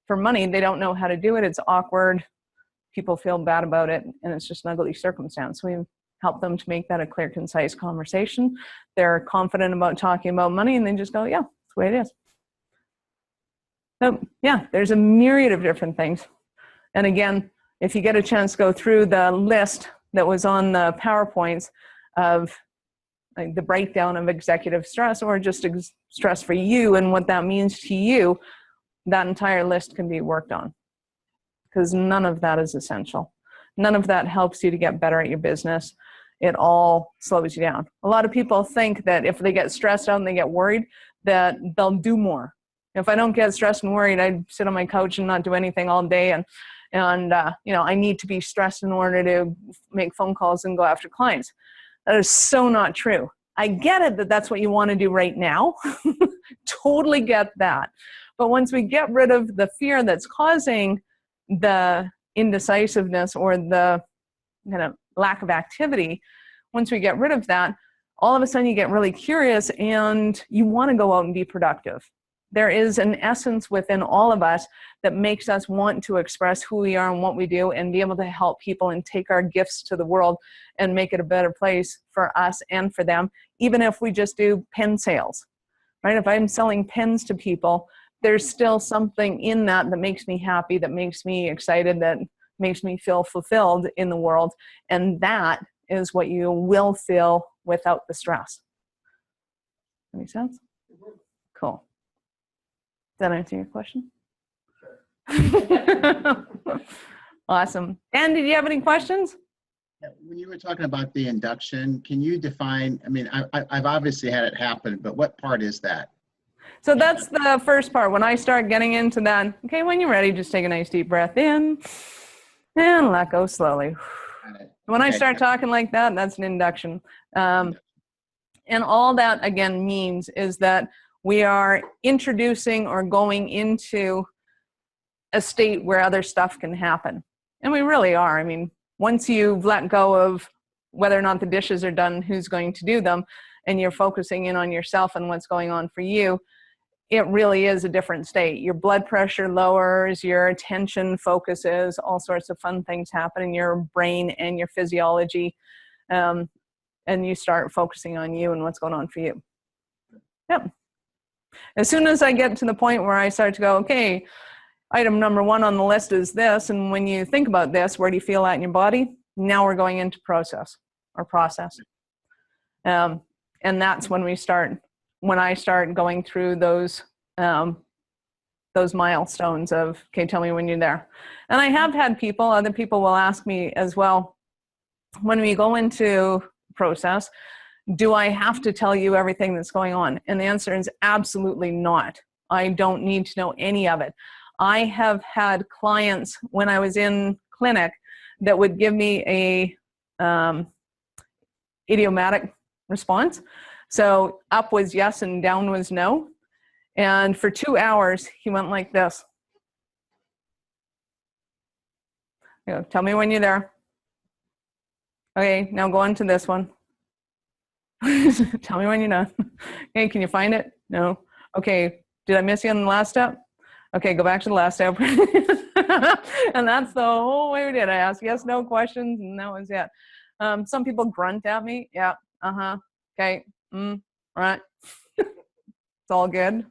money, they don't know how to do it. It's awkward. People feel bad about it, and it's just an ugly circumstance. We help them to make that a clear, concise conversation. They're confident about talking about money, and they just go, yeah, that's the way it is. So yeah, there's a myriad of different things. And again, if you get a chance to go through the list that was on the PowerPoints of like the breakdown of executive stress, or just stress for you and what that means to you, that entire list can be worked on, because none of that is essential. None of that helps you to get better at your business. It all slows you down. A lot of people think that if they get stressed out and they get worried, that they'll do more. If I don't get stressed and worried, I'd sit on my couch and not do anything all day. And I need to be stressed in order to make phone calls and go after clients. That is so not true. I get it that that's what you want to do right now. Totally get that. But once we get rid of the fear that's causing the indecisiveness or the lack of activity, once we get rid of that, all of a sudden you get really curious and you want to go out and be productive. There is an essence within all of us that makes us want to express who we are and what we do and be able to help people and take our gifts to the world and make it a better place for us and for them, even if we just do pen sales, right? If I'm selling pens to people, there's still something in that that makes me happy, that makes me excited, that makes me feel fulfilled in the world. And that is what you will feel without the stress. That make sense? Cool. Does that answer your question? Sure. Awesome. Dan, did you have any questions? Yeah, when you were talking about the induction, can you define, I mean, I've obviously had it happen, but what part is that? So that's the first part. When I start getting into that, okay, when you're ready, just take a nice deep breath in and let go slowly. When I start talking like that, that's an induction. And all that, again, means is that we are introducing or going into a state where other stuff can happen. And we really are. I mean, once you've let go of whether or not the dishes are done, who's going to do them, and you're focusing in on yourself and what's going on for you, it really is a different state. Your blood pressure lowers, your attention focuses, all sorts of fun things happen in your brain and your physiology. And you start focusing on you and what's going on for you. Yep. As soon as I get to the point where I start to go, okay, item number 1 on the list is this, and when you think about this, where do you feel that in your body? Now we're going into process. And that's when I start going through those milestones of, okay, tell me when you're there. And I have had other people will ask me as well, when we go into process, do I have to tell you everything that's going on? And the answer is absolutely not. I don't need to know any of it. I have had clients when I was in clinic that would give me a idiomatic response. So up was yes and down was no. And for 2 hours, he went like this. Tell me when you're there. Okay, now go on to this one. Tell me when you're done. Okay, can you find it? No. Okay, did I miss you on the last step? Okay, go back to the last step. And that's the whole way we did. I asked yes, no questions, and that was it. Some people grunt at me. Yeah, okay, right. It's all good.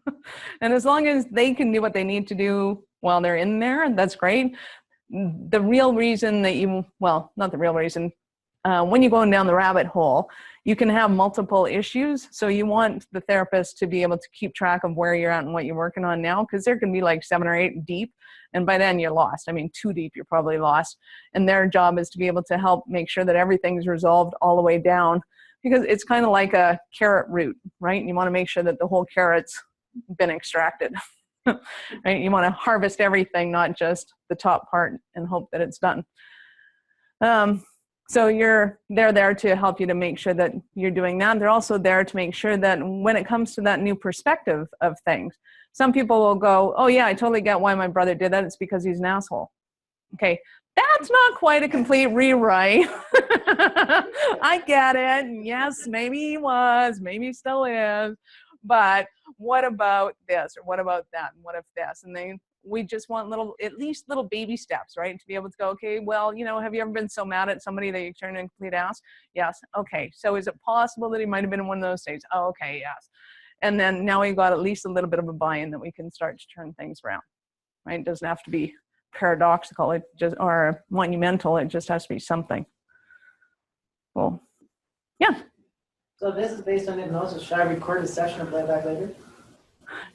And as long as they can do what they need to do while they're in there, that's great. The real reason that not the real reason, when you're going down the rabbit hole, you can have multiple issues. So you want the therapist to be able to keep track of where you're at and what you're working on now, because there can be like 7 or 8 deep, and by then you're lost. I mean, 2 deep, you're probably lost. And their job is to be able to help make sure that everything's resolved all the way down, because it's kind of like a carrot root, right? And you want to make sure that the whole carrot's been extracted. Right? You want to harvest everything, not just the top part, and hope that it's done. So they're there to help you to make sure that you're doing that. They're also there to make sure that when it comes to that new perspective of things, some people will go, oh yeah, I totally get why my brother did that. It's because he's an asshole. Okay, that's not quite a complete rewrite. I get it. Yes, maybe he was, maybe he still is. But what about this, or what about that, and what if this? And we just want at least little baby steps, right? To be able to go, okay, well, have you ever been so mad at somebody that you turn into a complete ass? Yes. Okay. So is it possible that he might have been in one of those states? Oh, okay. Yes. And then now we've got at least a little bit of a buy-in that we can start to turn things around, right? It doesn't have to be paradoxical, or monumental. It just has to be something. Well, yeah. So this is based on hypnosis. Should I record the session and play it back later?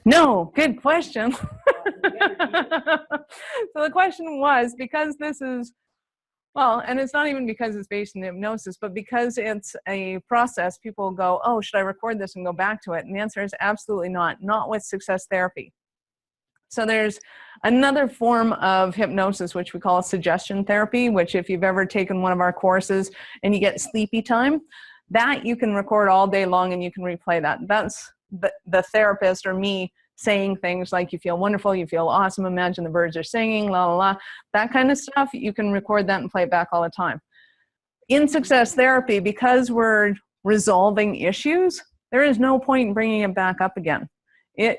No, good question. So the question was, because this is, well, and it's not even because it's based in hypnosis, but because it's a process, people go, oh, should I record this and go back to it? And the answer is absolutely not with success therapy. So there's another form of hypnosis, which we call suggestion therapy, which if you've ever taken one of our courses and you get sleepy time, that you can record all day long and you can replay that. That's the therapist or me saying things like, you feel wonderful, you feel awesome, imagine the birds are singing, la la la, that kind of stuff. You can record that and play it back all the time. In success therapy, because we're resolving issues, there is no point in bringing it back up again.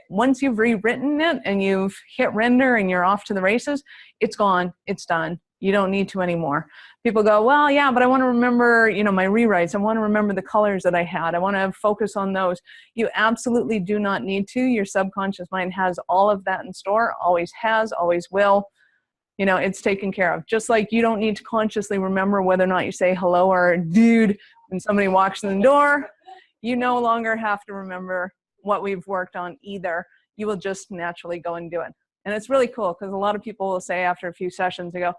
Once you've rewritten it and you've hit render and you're off to the races, it's gone, it's done. You don't need to anymore. People go, well, yeah, but I want to remember, my rewrites. I want to remember the colors that I had. I want to focus on those. You absolutely do not need to. Your subconscious mind has all of that in store, always has, always will. It's taken care of. Just like you don't need to consciously remember whether or not you say hello or dude when somebody walks in the door. You no longer have to remember what we've worked on either. You will just naturally go and do it. And it's really cool because a lot of people will say after a few sessions, they go,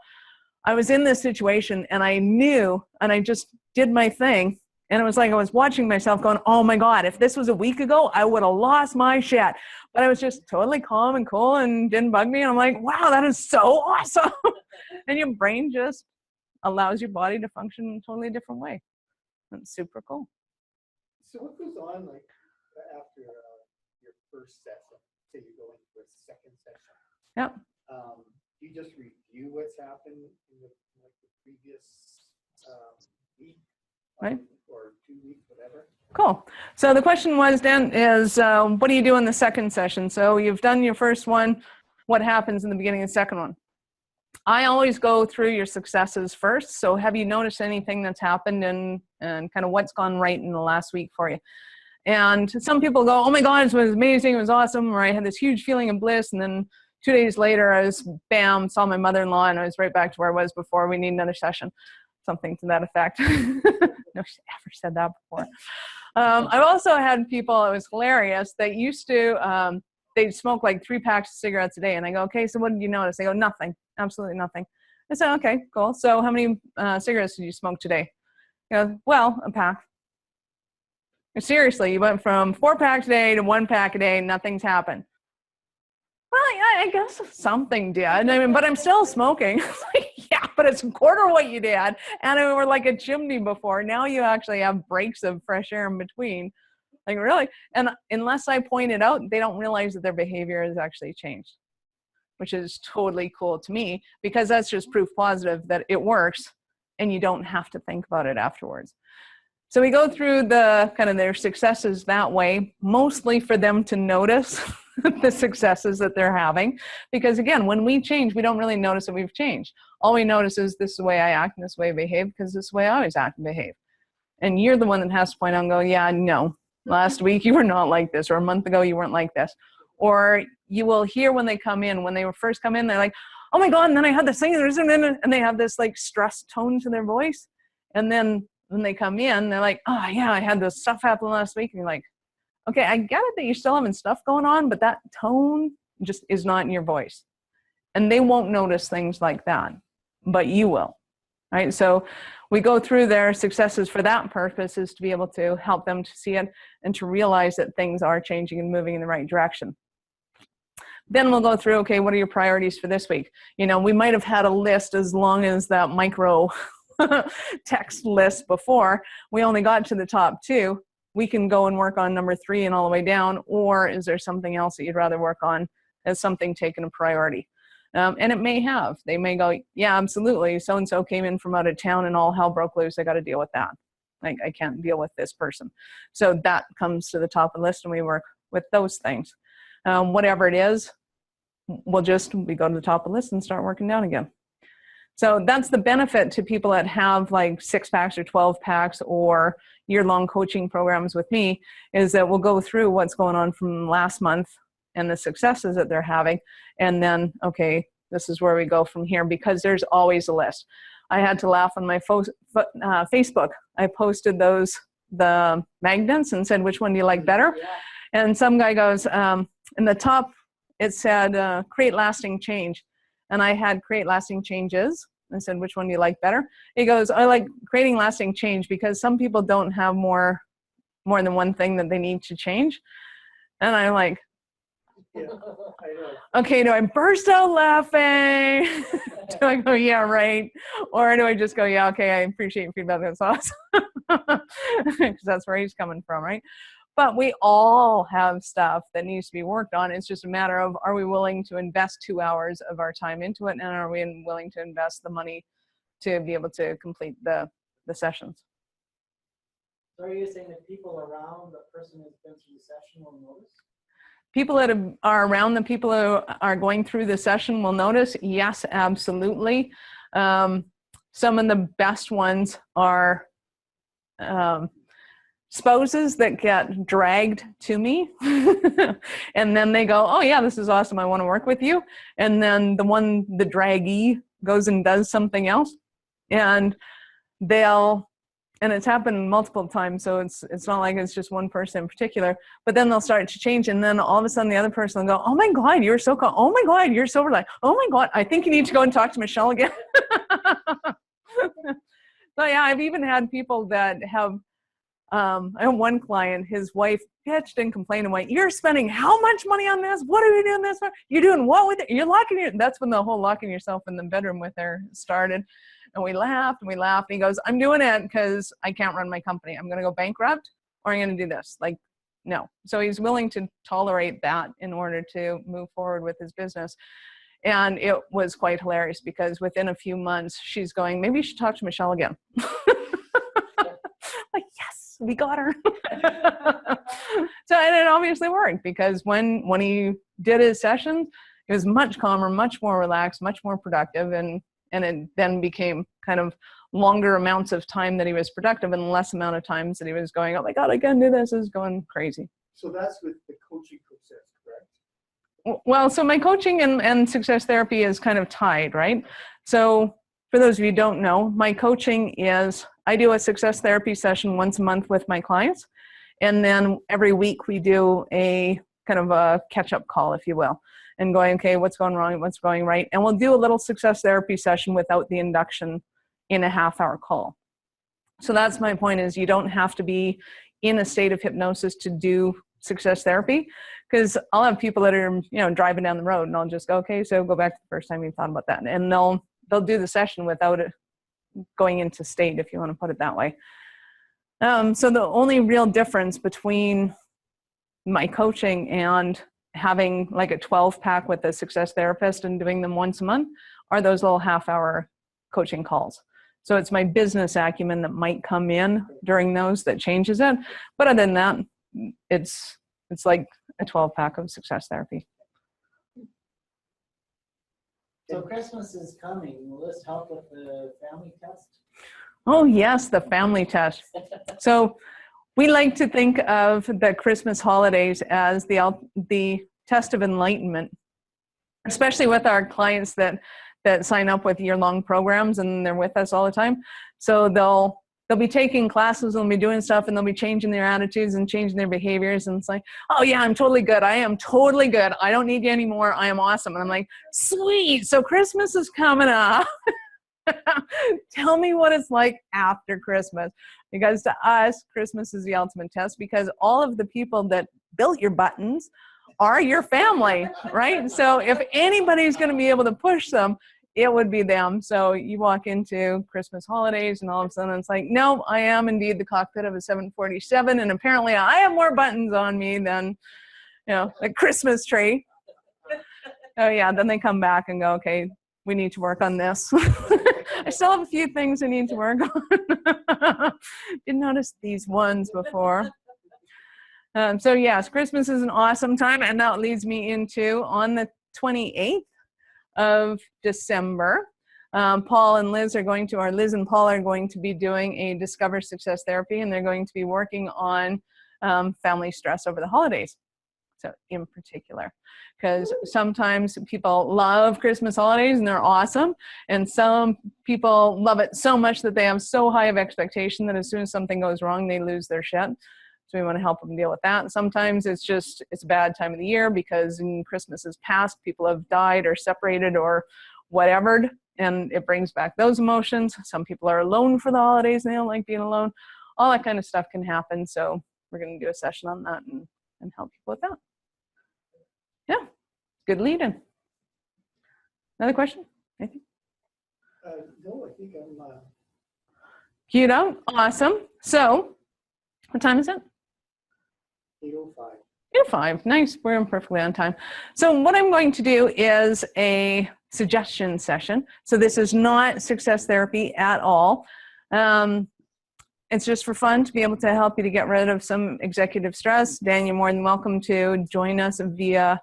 I was in this situation and I knew, and I just did my thing. And it was like I was watching myself going, oh my God, if this was a week ago, I would have lost my shit. But I was just totally calm and cool and didn't bug me. And I'm like, wow, that is so awesome. And your brain just allows your body to function in a totally different way. That's super cool. So what goes on like after your first session? Say you go into a second session. Yep. You just review what's happened in the previous week, right, or 2 weeks, whatever. Cool. So the question was, Dan, is what do you do in the second session? So you've done your first one. What happens in the beginning of the second one? I always go through your successes first. So have you noticed anything that's happened and kind of what's gone right in the last week for you? And some people go, oh my God, it was amazing. It was awesome. Or I had this huge feeling of bliss. And then 2 days later, I was, bam, saw my mother-in-law and I was right back to where I was before. We need another session. Something to that effect. No, she ever said that before. I've also had people, it was hilarious, that used to, they'd smoke like 3 packs of cigarettes a day. And I go, okay, so what did you notice? They go, nothing, absolutely nothing. I said, okay, cool. So how many cigarettes did you smoke today? He goes, well, a pack. Seriously, you went from 4 packs a day to 1 pack a day and nothing's happened. Well, yeah, I guess something did. I mean, but I'm still smoking. Yeah, but it's a quarter what you did. And we were like a chimney before. Now you actually have breaks of fresh air in between. Like, really? And unless I point it out, they don't realize that their behavior has actually changed, which is totally cool to me because that's just proof positive that it works and you don't have to think about it afterwards. So we go through the kind of their successes that way, mostly for them to notice the successes that they're having. Because again, when we change, we don't really notice that we've changed. All we notice is this is the way I act and this is the way I behave because this is the way I always act and behave. And you're the one that has to point out and go, yeah, no, last week you were not like this, or a month ago you weren't like this. Or you will hear when they come in, when they first come in, they're like, oh my God, and then I had this thing, and they have this like stressed tone to their voice. And then when they come in, they're like, oh yeah, I had this stuff happen last week. And you're like, okay, I get it that you're still having stuff going on, but that tone just is not in your voice. And they won't notice things like that, but you will, right? So we go through their successes for that purpose, is to be able to help them to see it and to realize that things are changing and moving in the right direction. Then we'll go through, okay, what are your priorities for this week? You know, we might have had a list as long as that micro text list before. We only got to the top 2. We can go and work on number 3 and all the way down, or is there something else that you'd rather work on as something taken a priority? And it may have. They may go, yeah, absolutely. So-and-so came in from out of town and all hell broke loose. I got to deal with that. Like, I can't deal with this person. So that comes to the top of the list, and we work with those things. Whatever it is, we go to the top of the list and start working down again. So that's the benefit to people that have like 6-packs or 12-packs or year-long coaching programs with me, is that we'll go through what's going on from last month and the successes that they're having. And then, okay, this is where we go from here, because there's always a list. I had to laugh on my Facebook. I posted the magnets and said, which one do you like better? And some guy goes, in the top, it said, create lasting change. And I had create lasting changes. I said, which one do you like better? He goes, I like creating lasting change because some people don't have more than one thing that they need to change. And I'm like, Yeah, I know. okay, do I burst out laughing? Do I go, yeah, right? Or do I just go, yeah, okay, I appreciate your feedback, that's awesome. Because that's where he's coming from, right? But we all have stuff that needs to be worked on. It's just a matter of, are we willing to invest 2 hours of our time into it? And are we willing to invest the money to be able to complete the sessions? So are you saying that people around the person who's been through the session will notice? People that are around the people who are going through the session will notice. Yes, absolutely. Some of the best ones are spouses that get dragged to me and then they go, oh yeah, this is awesome, I want to work with you. And then the draggee goes and does something else, and it's happened multiple times, so it's not like it's just one person in particular, but then they'll start to change, and then all of a sudden the other person will go, oh my God, you're so cool. Oh my God, you're so relaxed. Oh my God, I think you need to go and talk to Michelle again. So yeah, I've even had people that have, I have one client, his wife pitched and complained and went, you're spending how much money on this? What are you doing this for? You're doing what with it? You're locking your, that's when the whole locking yourself in the bedroom with her started. And we laughed and we laughed. And he goes, I'm doing it because I can't run my company. I'm going to go bankrupt, or I'm going to do this. Like, no. So he's willing to tolerate that in order to move forward with his business. And it was quite hilarious because within a few months, she's going, maybe you should talk to Michelle again. Like, yes, we got her. So, and it obviously worked, because when he did his sessions, it was much calmer, much more relaxed, much more productive. And it then became kind of longer amounts of time that he was productive and less amount of times that he was going, oh my God, I can't do this. Is going crazy. So that's with the coaching process, correct? Well, so my coaching and success therapy is kind of tied, right? So for those of you who don't know, my coaching is, I do a success therapy session once a month with my clients. And then every week we do a kind of a catch-up call, if you will, and going, okay, what's going wrong, what's going right? And we'll do a little success therapy session without the induction in a half-hour call. So that's my point, is you don't have to be in a state of hypnosis to do success therapy, because I'll have people that are, driving down the road, and I'll just go, okay, so go back to the first time you thought about that. And they'll do the session without it going into state, if you want to put it that way. So the only real difference between my coaching and having like a 12-pack with a success therapist and doing them once a month are those little half-hour coaching calls. So it's my business acumen that might come in during those that changes it. But other than that, it's like a 12-pack of success therapy. So Christmas is coming. Will this help with the family test? Oh yes, the family test. So we like to think of the Christmas holidays as the test of enlightenment, especially with our clients that sign up with year-long programs and they're with us all the time. So they'll they'll be taking classes, they'll be doing stuff, and they'll be changing their attitudes and changing their behaviors. And it's like, oh yeah, I'm totally good. I am totally good. I don't need you anymore. I am awesome. And I'm like, sweet. So Christmas is coming up. Tell me what it's like after Christmas. Because to us, Christmas is the ultimate test, because all of the people that built your buttons are your family, right? So if anybody's going to be able to push them, it would be them. So you walk into Christmas holidays and all of a sudden it's like, no, I am indeed the cockpit of a 747, and apparently I have more buttons on me than, a Christmas tree. Oh yeah, then they come back and go, okay, we need to work on this. I still have a few things I need to work on. Didn't notice these ones before. So yes, Christmas is an awesome time, and that leads me into on the 28th of December. Paul and Liz are going to, or Liz and Paul are going to be doing a Discover Success Therapy, and they're going to be working on family stress over the holidays. So in particular, because sometimes people love Christmas holidays and they're awesome, and some people love it so much that they have so high of expectation that as soon as something goes wrong, they lose their shit. So we want to help them deal with that. And sometimes it's a bad time of the year because Christmas is past, people have died or separated or whatever, and it brings back those emotions. Some people are alone for the holidays and they don't like being alone. All that kind of stuff can happen. So we're going to do a session on that and help people with that. Yeah, good lead-in. Another question? Anything? No, I think I'm Queued up. Awesome. So what time is it? 8:05. 8:05. Nice. We're perfectly on time. So what I'm going to do is a suggestion session. So this is not success therapy at all. It's just for fun to be able to help you to get rid of some executive stress. Dan, you're more than welcome to join us via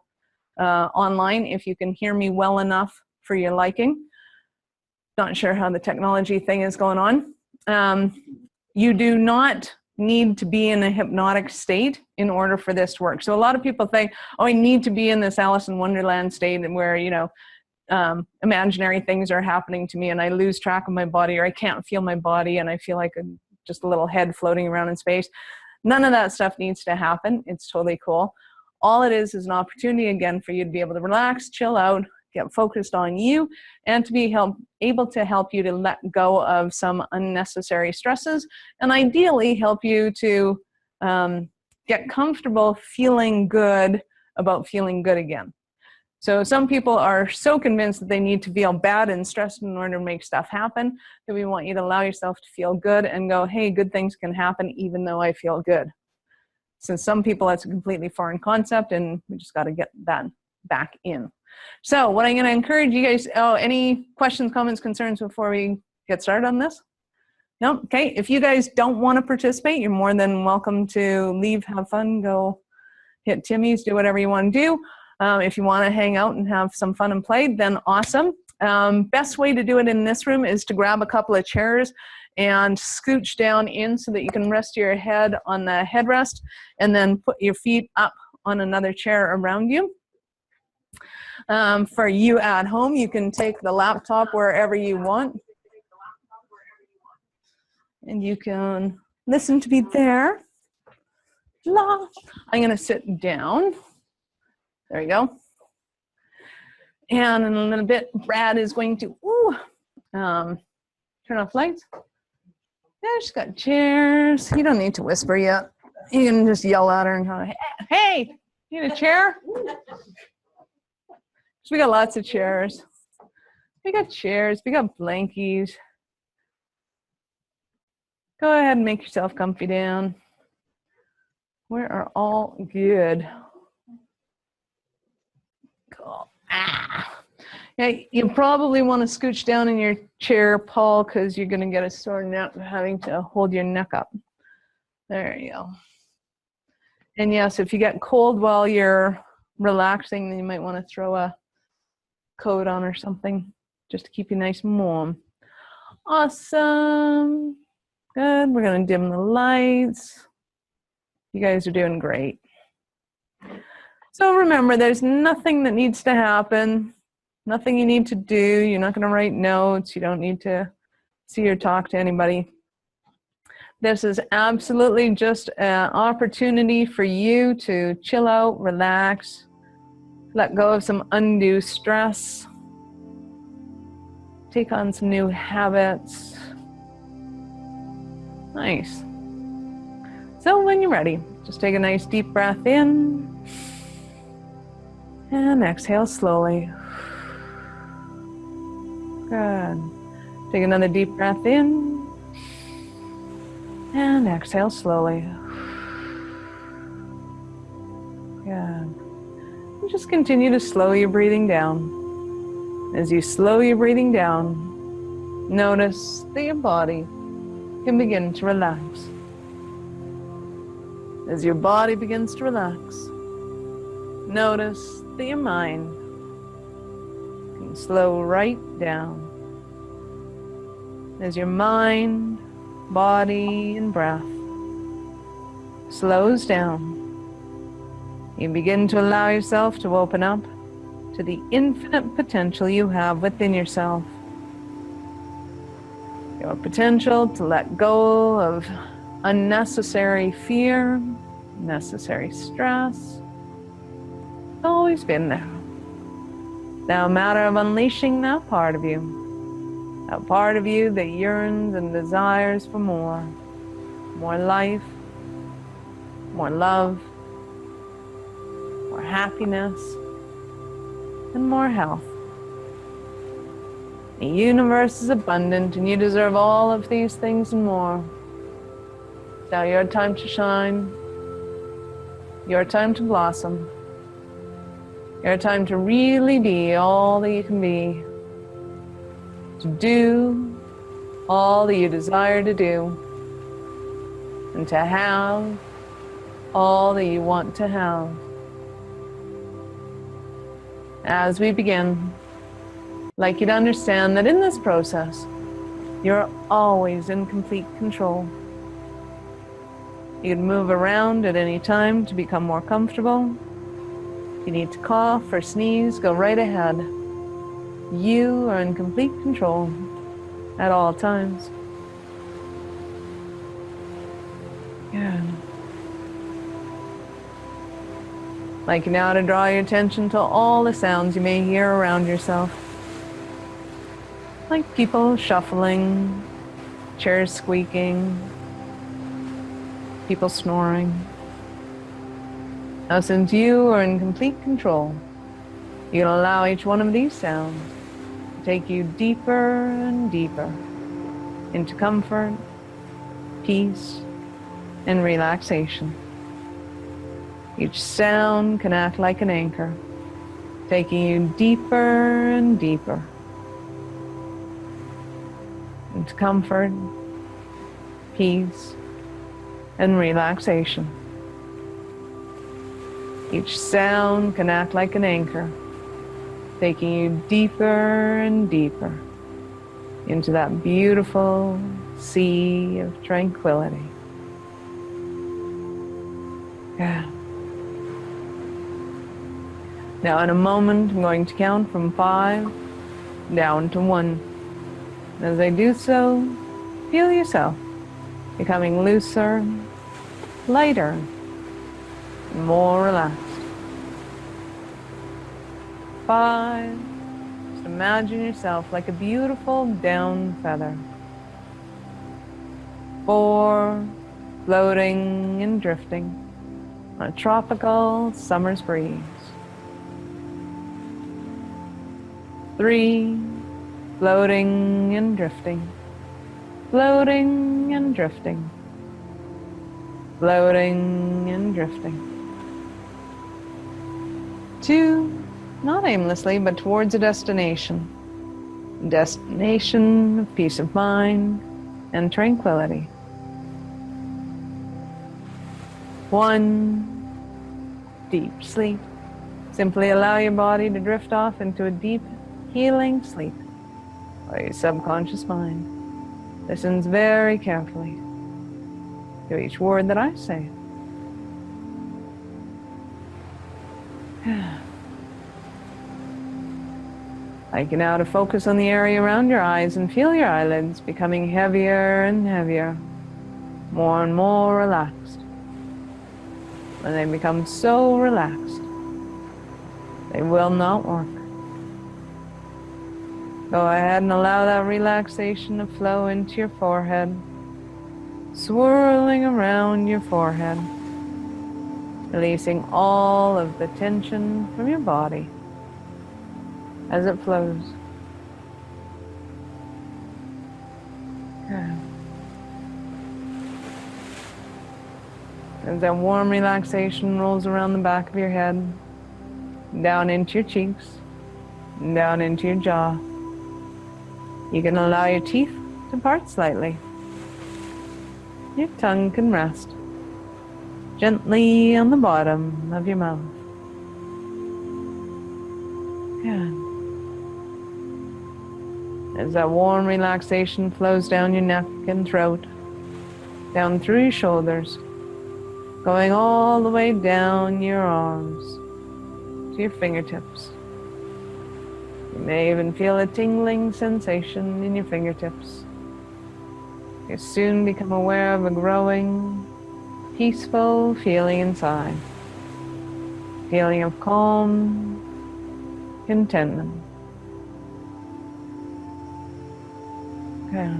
online if you can hear me well enough for your liking. Not sure how the technology thing is going on. You do not need to be in a hypnotic state in order for this to work. So a lot of people think, oh, I need to be in this Alice in Wonderland state where, imaginary things are happening to me and I lose track of my body, or I can't feel my body and I feel like just a little head floating around in space. None of that stuff needs to happen. It's totally cool. All it is an opportunity, again, for you to be able to relax, chill out, get focused on you, and to be able to help you to let go of some unnecessary stresses, and ideally help you to get comfortable feeling good about feeling good again. So some people are so convinced that they need to feel bad and stressed in order to make stuff happen that we want you to allow yourself to feel good and go, hey, good things can happen even though I feel good. Since some people, that's a completely foreign concept, and we just got to get that back in. So what I'm going to encourage you guys, any questions, comments, concerns before we get started on this? No? Okay. If you guys don't want to participate, you're more than welcome to leave, have fun, go hit Timmy's, do whatever you want to do. If you want to hang out and have some fun and play, then awesome. Best way to do it in this room is to grab a couple of chairs and scooch down in so that you can rest your head on the headrest and then put your feet up on another chair around you. For you at home, you can take the laptop wherever you want. And you can listen to me there. I'm going to sit down. There you go. And in a little bit, Brad is going to turn off lights. Yeah, she's got chairs. You don't need to whisper yet. You can just yell at her and go, hey, you need a chair? We got lots of chairs. We got chairs. We got blankies. Go ahead and make yourself comfy down. We are all good. Cool. Yeah, you probably want to scooch down in your chair, Paul, because you're going to get a sore neck having to hold your neck up. There you go. And yes, if you get cold while you're relaxing, then you might want to throw a coat on or something just to keep you nice and warm. Awesome. Good. We're going to dim the lights. You guys are doing great. So remember, there's nothing that needs to happen, nothing you need to do. You're not going to write notes. You don't need to see or talk to anybody. This is absolutely just an opportunity for you to chill out, relax, let go of some undue stress, take on some new habits. Nice. So when you're ready, just take a nice deep breath in and exhale slowly. Good. Take another deep breath in and exhale slowly. Good. And just continue to slow your breathing down. As you slow your breathing down, notice that your body can begin to relax. As your body begins to relax, notice that your mind can slow right down. As your mind, body, and breath slows down, you begin to allow yourself to open up to the infinite potential you have within yourself. Your potential to let go of unnecessary fear, unnecessary stress. It's always been there. Now a matter of unleashing that part of you. That part of you that yearns and desires for more. More life, more love, more happiness, and more health. The universe is abundant and you deserve all of these things and more. It's now your time to shine, your time to blossom, your time to really be all that you can be, to do all that you desire to do, and to have all that you want to have. As we begin, I'd like you to understand that in this process, you're always in complete control. You can move around at any time to become more comfortable. If you need to cough or sneeze, go right ahead. You are in complete control at all times. Good. I'd like you now to draw your attention to all the sounds you may hear around yourself. Like people shuffling, chairs squeaking, people snoring. Now since you are in complete control, you can allow each one of these sounds to take you deeper and deeper into comfort, peace, and relaxation. Each sound can act like an anchor, taking you deeper and deeper into comfort, peace, and relaxation. Each sound can act like an anchor, taking you deeper and deeper into that beautiful sea of tranquility. Yeah. Now in a moment, I'm going to count from 5 down to 1. As I do so, feel yourself becoming looser, lighter, and more relaxed. 5. Just imagine yourself like a beautiful down feather. 4. Floating and drifting on a tropical summer's breeze. 3. Floating and drifting, floating and drifting, floating and drifting. 2. Not aimlessly, but towards a destination. A destination of peace of mind and tranquility. 1. Deep sleep. Simply allow your body to drift off into a deep, healing sleep. While your subconscious mind listens very carefully to each word that I say. I'd like you now to focus on the area around your eyes and feel your eyelids becoming heavier and heavier. more and more relaxed. When they become so relaxed, they will not work. Go ahead and allow that relaxation to flow into your forehead, swirling around your forehead, releasing all of the tension from your body as it flows. Good. As that warm relaxation rolls around the back of your head, down into your cheeks, down into your jaw, you can allow your teeth to part slightly. Your tongue can rest gently on the bottom of your mouth. Good. As that warm relaxation flows down your neck and throat, down through your shoulders, going all the way down your arms to your fingertips. You may even feel a tingling sensation in your fingertips. You soon become aware of a growing, peaceful feeling inside. Feeling of calm, contentment. Okay.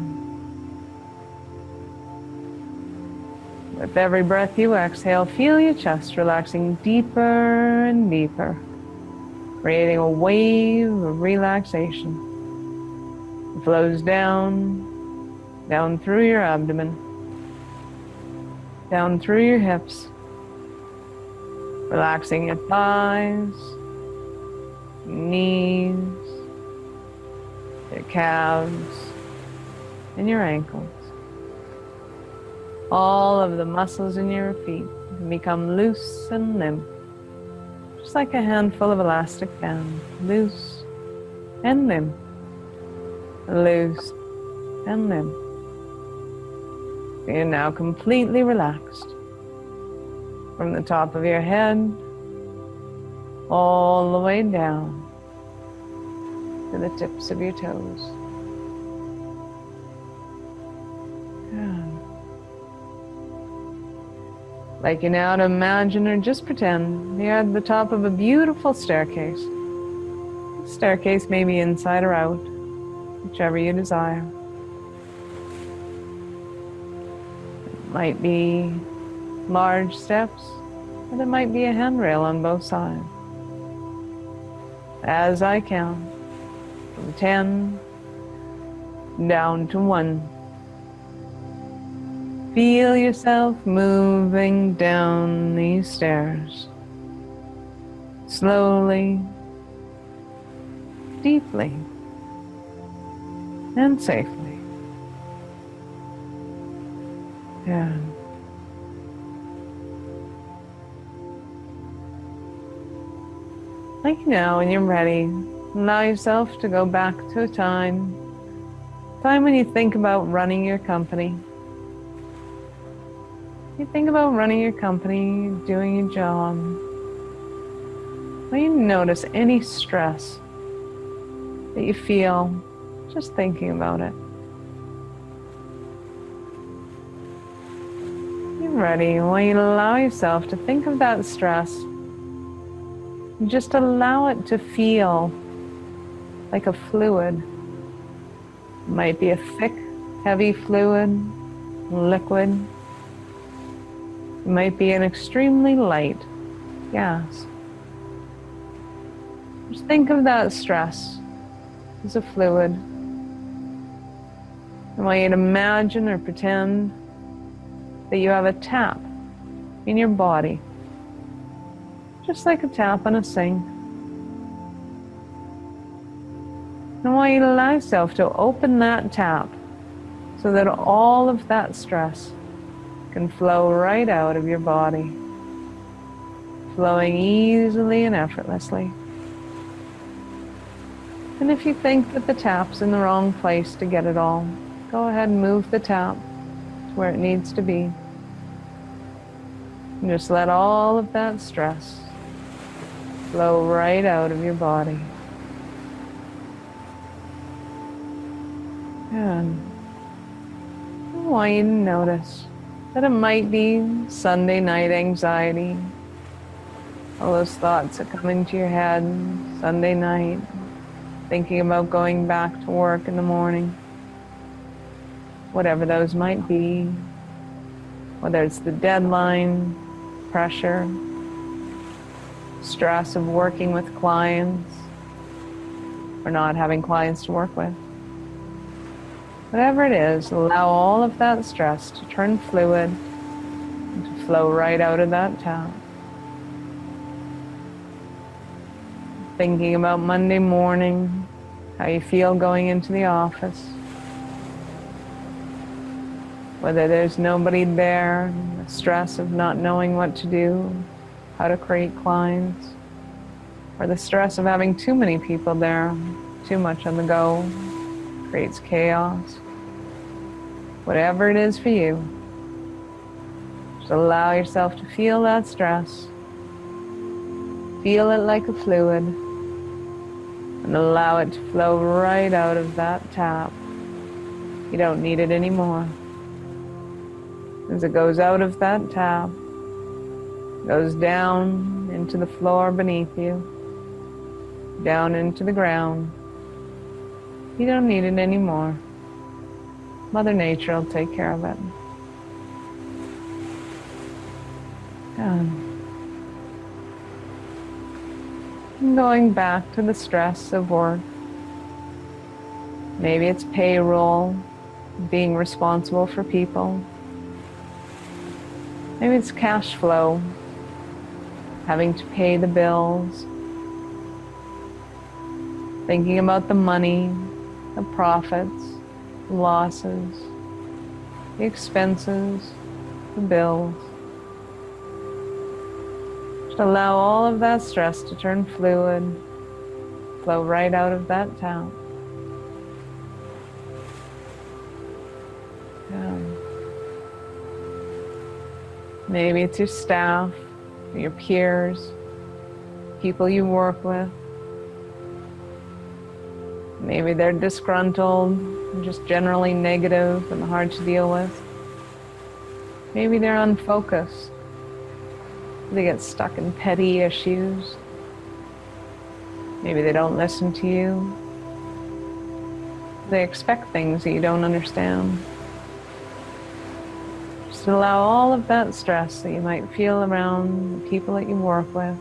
With every breath you exhale, feel your chest relaxing deeper and deeper, creating a wave of relaxation. It flows down through your abdomen, down through your hips, relaxing your thighs, knees, your calves, and your ankles. All of the muscles in your feet can become loose and limp, just like a handful of elastic band, loose and limp, loose and limp. You're now completely relaxed from the top of your head all the way down to the tips of your toes. Good. I'd like you now to imagine or just pretend you're at the top of a beautiful staircase. The staircase may be inside or out, whichever you desire. It might be large steps, or there might be a handrail on both sides. As I count, from 10 down to 1. Feel yourself moving down these stairs, slowly, deeply, and safely. Good. Like now, when you're ready, allow yourself to go back to a time when you think about running your company. You think about running your company, doing your job. When you notice any stress that you feel just thinking about it. You're ready. When you allow yourself to think of that stress, just allow it to feel like a fluid. It might be a thick, heavy fluid, liquid. It might be an extremely light gas. Just think of that stress as a fluid. I want you to imagine or pretend that you have a tap in your body, just like a tap on a sink. I want you to allow yourself to open that tap so that all of that stress can flow right out of your body, flowing easily and effortlessly. And if you think that the tap's in the wrong place to get it all, go ahead and move the tap to where it needs to be. And just let all of that stress flow right out of your body. And I want you to notice that it might be Sunday night anxiety. All those thoughts that come into your head Sunday night, thinking about going back to work in the morning. Whatever those might be, whether it's the deadline, pressure, stress of working with clients, or not having clients to work with. Whatever it is, allow all of that stress to turn fluid and to flow right out of that tap. Thinking about Monday morning, how you feel going into the office. Whether there's nobody there, the stress of not knowing what to do, how to create clients, or the stress of having too many people there, too much on the go, creates chaos. Whatever it is for you, just allow yourself to feel that stress. Feel it like a fluid, and allow it to flow right out of that tap. You don't need it anymore. As it goes out of that tap, goes down into the floor beneath you, down into the ground. You don't need it anymore. Mother Nature will take care of it. Good. And going back to the stress of work. Maybe it's payroll, being responsible for people. Maybe it's cash flow, having to pay the bills, thinking about the money, the profits, the losses, the expenses, the bills. Just allow all of that stress to turn fluid, flow right out of that tap. Good. Maybe it's your staff, your peers, people you work with. Maybe they're disgruntled, and just generally negative and hard to deal with. Maybe they're unfocused. They get stuck in petty issues. Maybe they don't listen to you. They expect things that you don't understand. Just allow all of that stress that you might feel around the people that you work with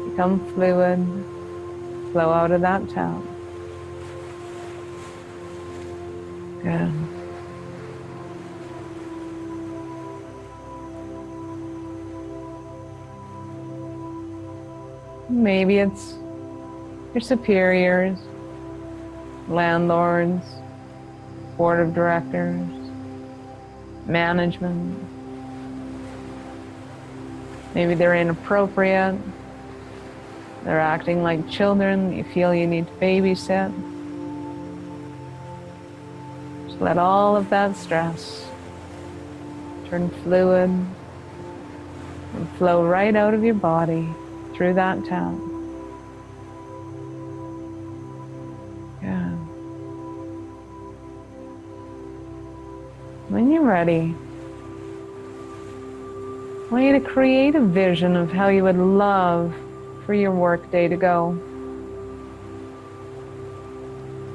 become fluid, flow out of that tap. Good. Maybe it's your superiors, landlords, board of directors, management. Maybe they're inappropriate. They're acting like children that you feel you need to babysit. Just let all of that stress turn fluid and flow right out of your body through that tap. Good. When you're ready, I want you to create a vision of how you would love for your work day to go.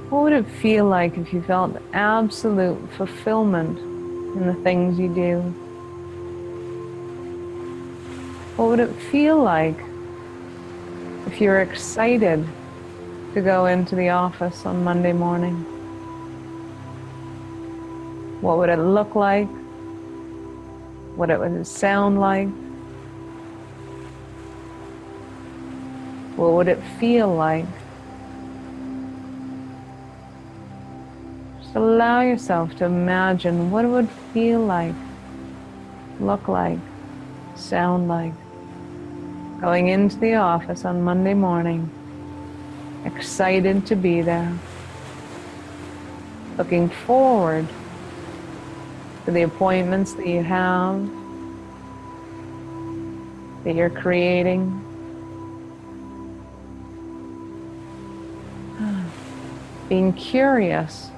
What would it feel like if you felt absolute fulfillment in the things you do? What would it feel like if you're excited to go into the office on Monday morning? What would it look like? What it would sound like? What would it feel like? Just allow yourself to imagine what it would feel like, look like, sound like. Going into the office on Monday morning, excited to be there, looking forward to the appointments that you have, that you're creating. Being curious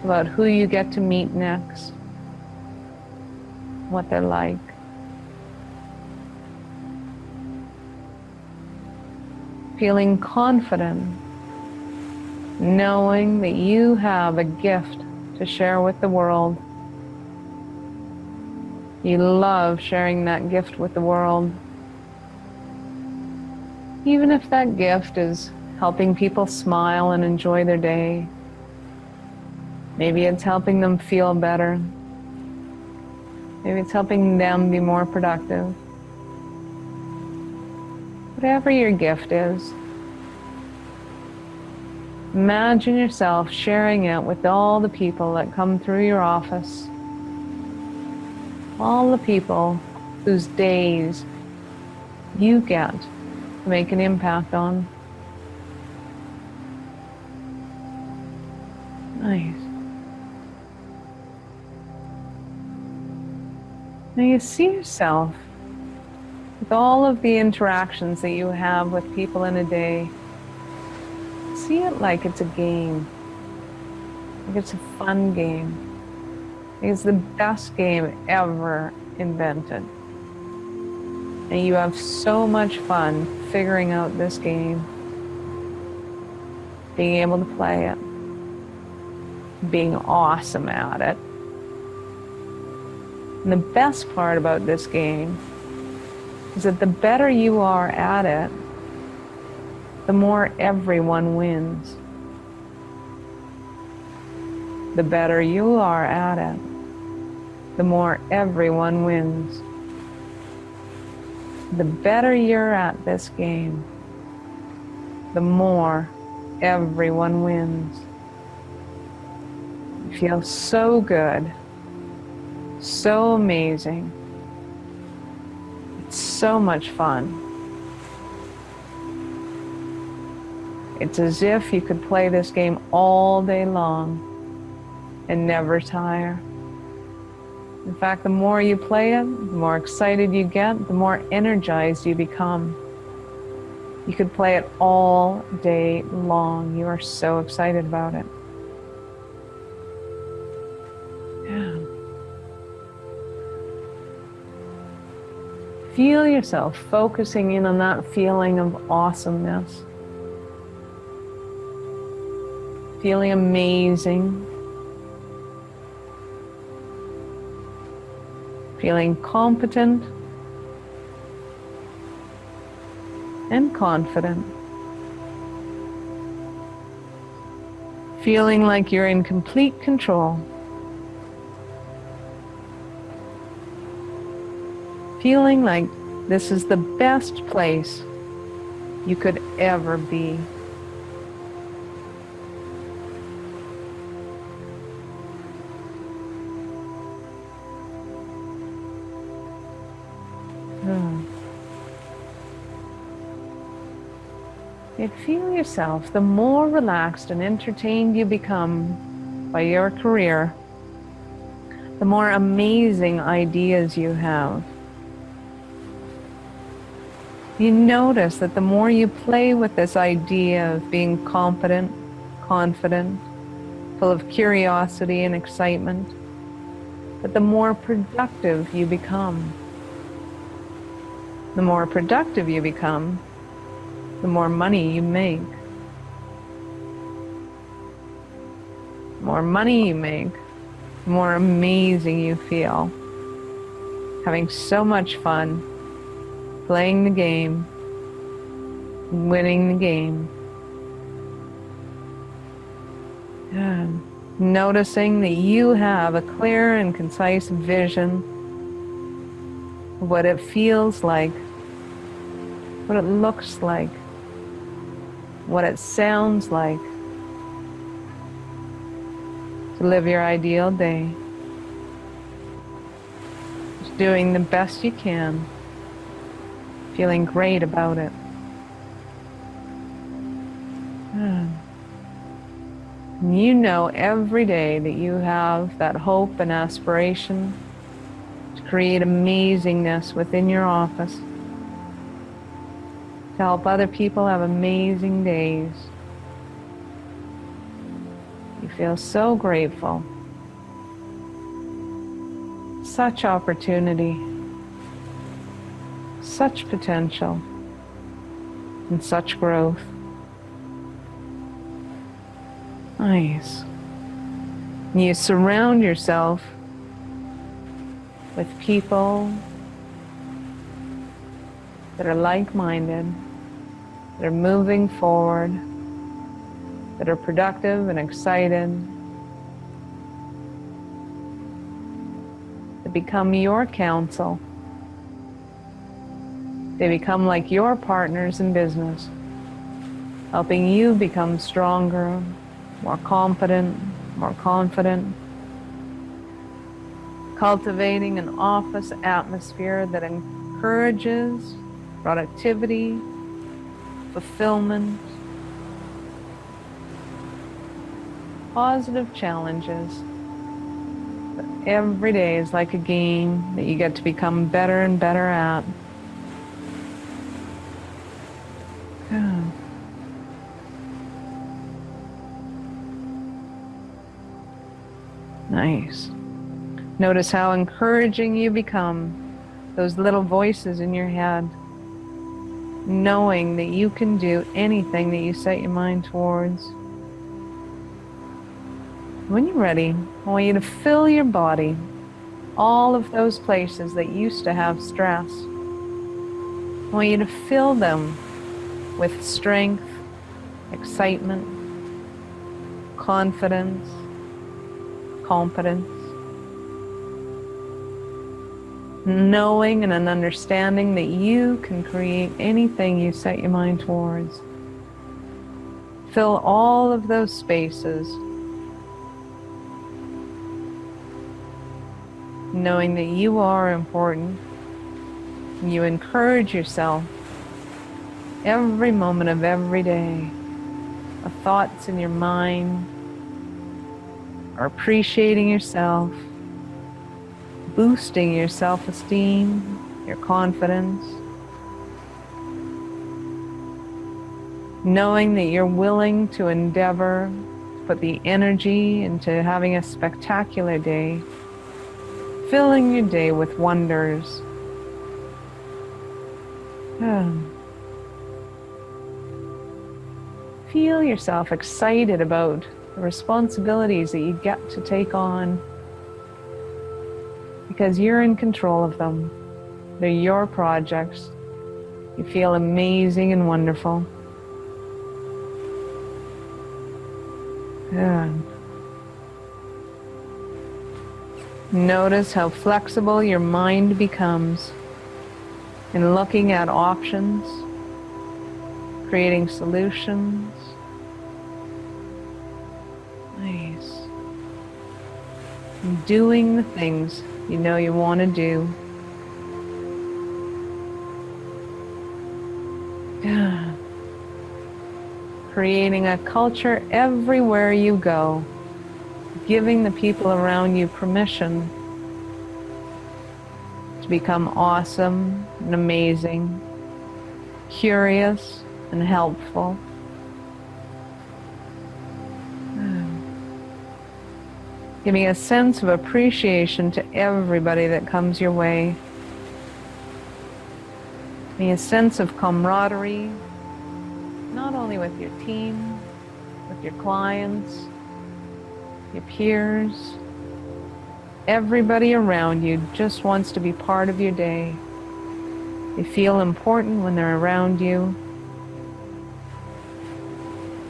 about who you get to meet next. what they're like. Feeling confident, knowing that you have a gift to share with the world. You love sharing that gift with the world. Even if that gift is helping people smile and enjoy their day. Maybe it's helping them feel better. Maybe it's helping them be more productive. Whatever your gift is, imagine yourself sharing it with all the people that come through your office. All the people whose days you get to make an impact on. Nice. Now you see yourself with all of the interactions that you have with people in a day. See it like it's a game. Like it's a fun game. It's the best game ever invented. And you have so much fun figuring out this game, being able to play it, being awesome at it. And the best part about this game is that the better you are at it, the more everyone wins. The better you are at it, the more everyone wins. The better you're at this game, the more everyone wins. You feel so good, so amazing. It's so much fun. It's as if you could play this game all day long and never tire. In fact, the more you play it, the more excited you get, the more energized you become. You could play it all day long. You are so excited about it. Yeah. Feel yourself focusing in on that feeling of awesomeness. Feeling amazing. Feeling competent and confident. Feeling like you're in complete control. Feeling like this is the best place you could ever be. You feel yourself, the more relaxed and entertained you become by your career, the more amazing ideas you have. You notice that the more you play with this idea of being competent, confident, full of curiosity and excitement, that the more productive you become. The more productive you become, the more money you make. The more money you make, the more amazing you feel. Having so much fun, playing the game, winning the game. And noticing that you have a clear and concise vision of what it feels like, what it looks like, what it sounds like to live your ideal day. Just doing the best you can, feeling great about it. And you know every day that you have that hope and aspiration to create amazingness within your office, to help other people have amazing days. You feel so grateful, such opportunity, such potential, and such growth. Nice. You surround yourself with people that are like-minded, that are moving forward, that are productive and excited, that become your counsel. They become like your partners in business, helping you become stronger, more competent, more confident, cultivating an office atmosphere that encourages productivity, fulfillment, positive challenges. Every day is like a game that you get to become better and better at. Good. Nice. Notice how encouraging you become, those little voices in your head, knowing that you can do anything that you set your mind towards. When you're ready, I want you to fill your body, all of those places that used to have stress. I want you to fill them with strength, excitement, confidence, competence, knowing and an understanding that you can create anything you set your mind towards. Fill all of those spaces, knowing that you are important. You encourage yourself every moment of every day. The thoughts in your mind are appreciating yourself, boosting your self-esteem, your confidence, knowing that you're willing to endeavor to put the energy into having a spectacular day, filling your day with wonders. Feel yourself excited about the responsibilities that you get to take on, because you're in control of them. They're your projects. You feel amazing and wonderful. Good. Notice how flexible your mind becomes in looking at options, creating solutions. Nice. And doing the things you know you want to do. Yeah. Creating a culture everywhere you go, giving the people around you permission to become awesome and amazing, curious and helpful. Giving a sense of appreciation to everybody that comes your way. Giving a sense of camaraderie, not only with your team, with your clients, your peers. Everybody around you just wants to be part of your day. They feel important when they're around you.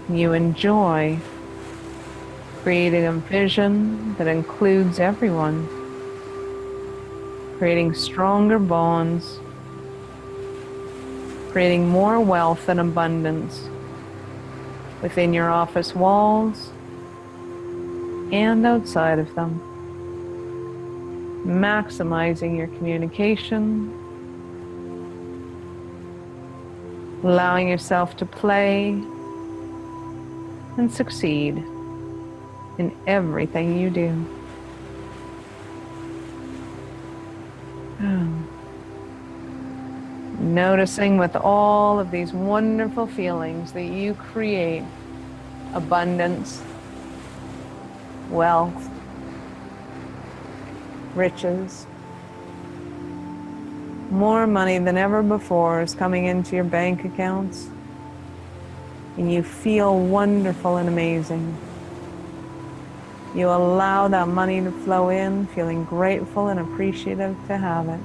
You enjoy creating a vision that includes everyone, creating stronger bonds, creating more wealth and abundance within your office walls and outside of them, maximizing your communication, allowing yourself to play and succeed in everything you do. Noticing with all of these wonderful feelings that you create abundance, wealth, riches, More money than ever before is coming into your bank accounts, and you feel wonderful and amazing. You allow that money to flow in, feeling grateful and appreciative to have it.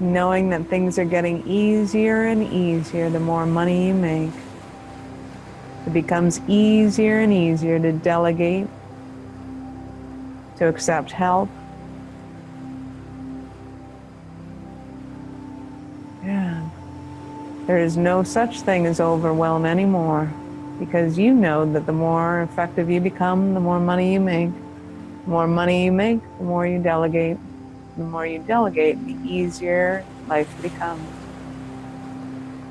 Knowing that things are getting easier and easier the more money you make. It becomes easier and easier to delegate, to accept help. Yeah. There is no such thing as overwhelm anymore, because you know that the more effective you become, the more money you make. The more money you make, the more you delegate. The more you delegate, the easier life becomes.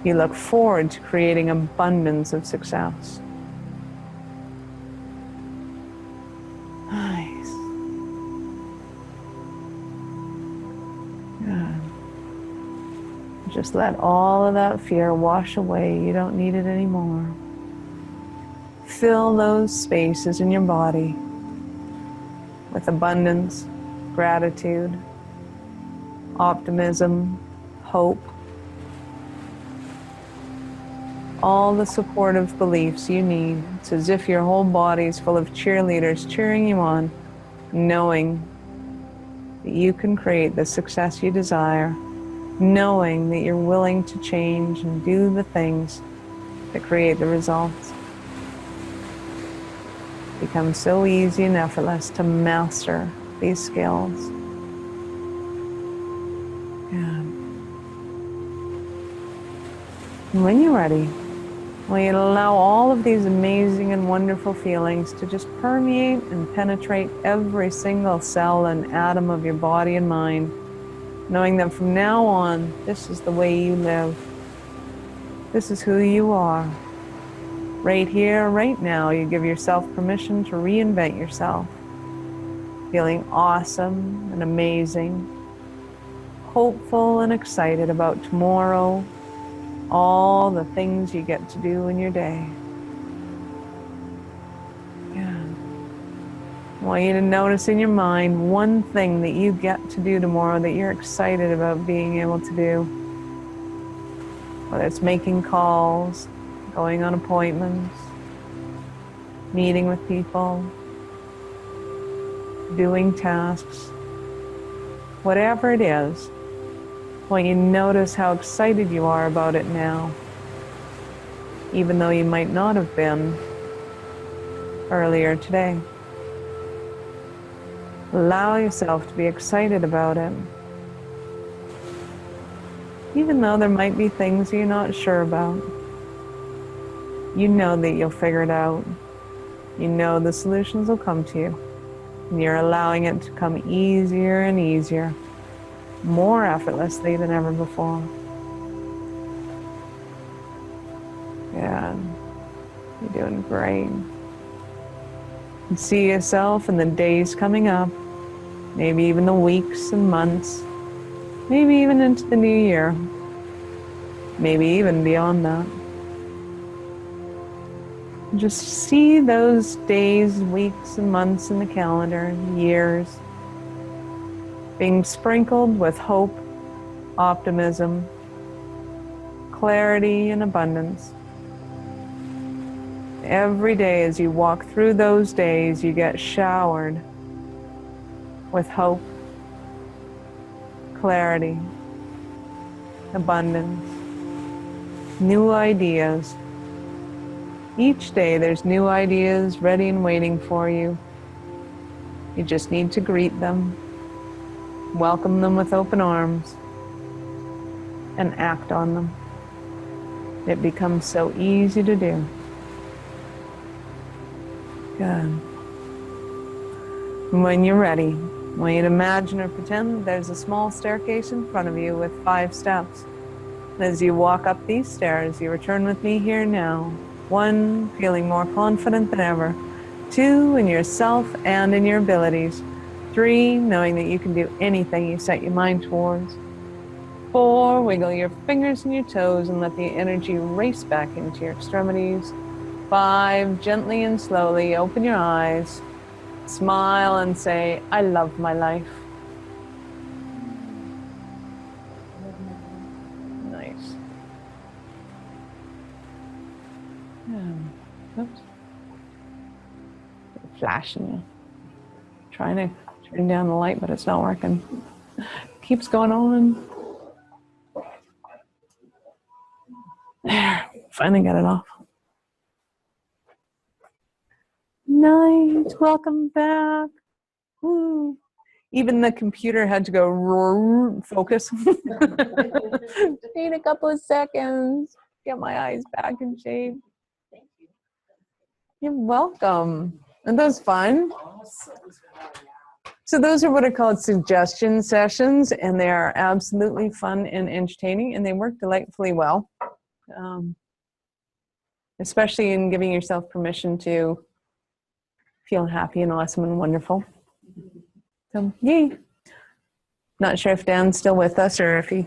You look forward to creating abundance of success. Nice. Good. Just let all of that fear wash away. You don't need it anymore. Fill those spaces in your body with abundance, gratitude, optimism, hope, all the supportive beliefs you need. It's as if your whole body is full of cheerleaders cheering you on, knowing that you can create the success you desire, knowing that you're willing to change and do the things that create the results. It becomes so easy and effortless to master these skills. Yeah. And when you're ready, we allow all of these amazing and wonderful feelings to just permeate and penetrate every single cell and atom of your body and mind, knowing that from now on, this is the way you live. This is who you are. Right here, right now, you give yourself permission to reinvent yourself, feeling awesome and amazing, hopeful and excited about tomorrow, all the things you get to do in your day. Yeah. I want you to notice in your mind one thing that you get to do tomorrow that you're excited about being able to do. Whether it's making calls, going on appointments, meeting with people, doing tasks, whatever it is. I want you to notice how excited you are about it now, even though you might not have been earlier today. Allow yourself to be excited about it, even though there might be things you're not sure about. You know that you'll figure it out. You know the solutions will come to you, and you're allowing it to come easier and easier, more effortlessly than ever before. Yeah, you're doing great. And see yourself in the days coming up, maybe even the weeks and months, maybe even into the new year, maybe even beyond that. Just see those days, weeks, and months in the calendar, years, being sprinkled with hope, optimism, clarity, and abundance. Every day as you walk through those days, you get showered with hope, clarity, abundance, new ideas. Each day there's new ideas ready and waiting for you. You just need to greet them, welcome them with open arms, and act on them. It becomes so easy to do. Good. When you're ready, I want you to imagine or pretend there's a small staircase in front of you with 5 steps. And as you walk up these stairs, you return with me here now. 1, feeling more confident than ever. 2, in yourself and in your abilities. 3, knowing that you can do anything you set your mind towards. 4, wiggle your fingers and your toes and let the energy race back into your extremities. 5, gently and slowly open your eyes, smile and say, I love my life. flashing. Trying to turn down the light, but it's not working. Keeps going on. There, finally got it off. Nice, welcome back. Woo. Even the computer had to go focus. Need a couple of seconds. Get my eyes back in shape. Thank you. You're welcome. And that was fun. So those are what are called suggestion sessions, and they are absolutely fun and entertaining, and they work delightfully well, especially in giving yourself permission to feel happy and awesome and wonderful. So, yay. Not sure if Dan's still with us or if he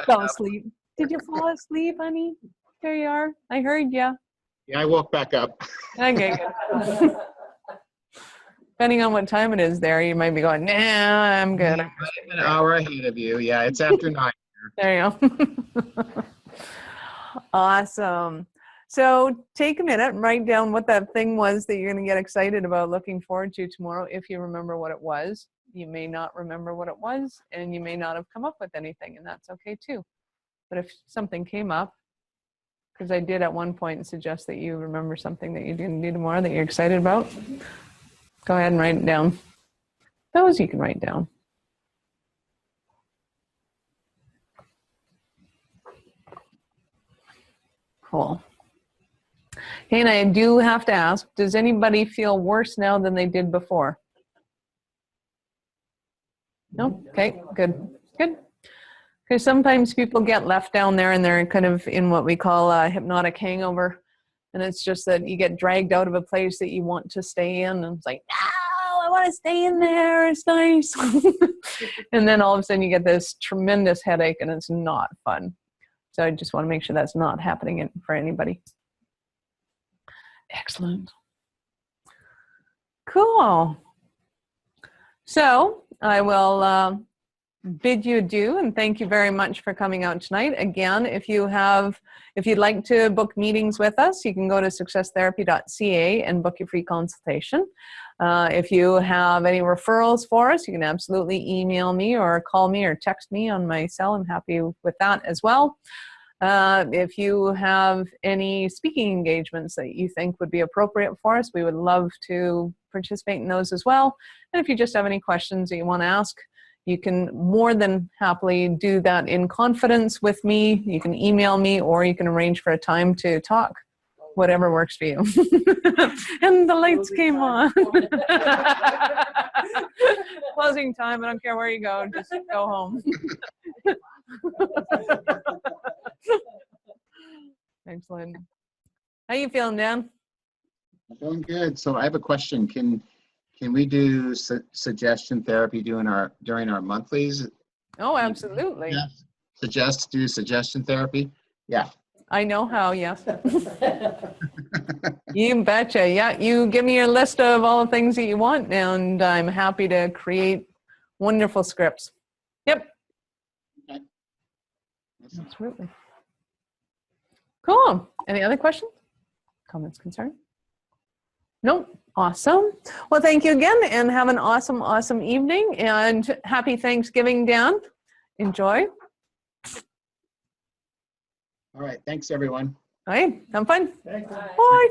fell asleep. Did you fall asleep, honey? There you are. I heard ya. Yeah, I woke back up. Okay, good. Depending on what time it is there, you might be going, nah, I'm good. I'm an hour ahead of you. Yeah, it's after 9. There you go. Awesome. So take a minute and write down what that thing was that you're going to get excited about looking forward to tomorrow, if you remember what it was. You may not remember what it was, and you may not have come up with anything, and that's okay too. But if something came up, because I did at one point suggest that you remember something that you're going to do tomorrow that you're excited about, go ahead and write it down. Those you can write down. Cool. Hey, and I do have to ask, does anybody feel worse now than they did before? No? Okay, good. Good. Because sometimes people get left down there and they're kind of in what we call a hypnotic hangover. And it's just that you get dragged out of a place that you want to stay in. And it's like, no, I want to stay in there. It's nice. And then all of a sudden you get this tremendous headache and it's not fun. So I just want to make sure that's not happening for anybody. Excellent. Cool. So I will bid you adieu and thank you very much for coming out tonight. Again, if you'd like to book meetings with us, you can go to successtherapy.ca and book your free consultation. If you have any referrals for us, you can absolutely email me or call me or text me on my cell. I'm happy with that as well. If you have any speaking engagements that you think would be appropriate for us, we would love to participate in those as well. And if you just have any questions that you want to ask, you can more than happily do that in confidence with me. You can email me or you can arrange for a time to talk, whatever works for you. And the lights came on. Closing time, I don't care where you go, just go home. Excellent. How you feeling, Dan? I'm doing good. So I have a question. Can we do suggestion therapy during our monthlies? Oh, absolutely. Yeah. Do suggestion therapy? Yeah. I know how, yes. You betcha. Yeah, you give me your list of all the things that you want, and I'm happy to create wonderful scripts. Yep. Okay. Absolutely. Cool. Any other questions? Comments, concerns? Nope. Awesome. Well, thank you again, and have an awesome, awesome evening, and happy Thanksgiving, Dan. Enjoy. All right. Thanks, everyone. All right. Have fun. Thank you. Bye.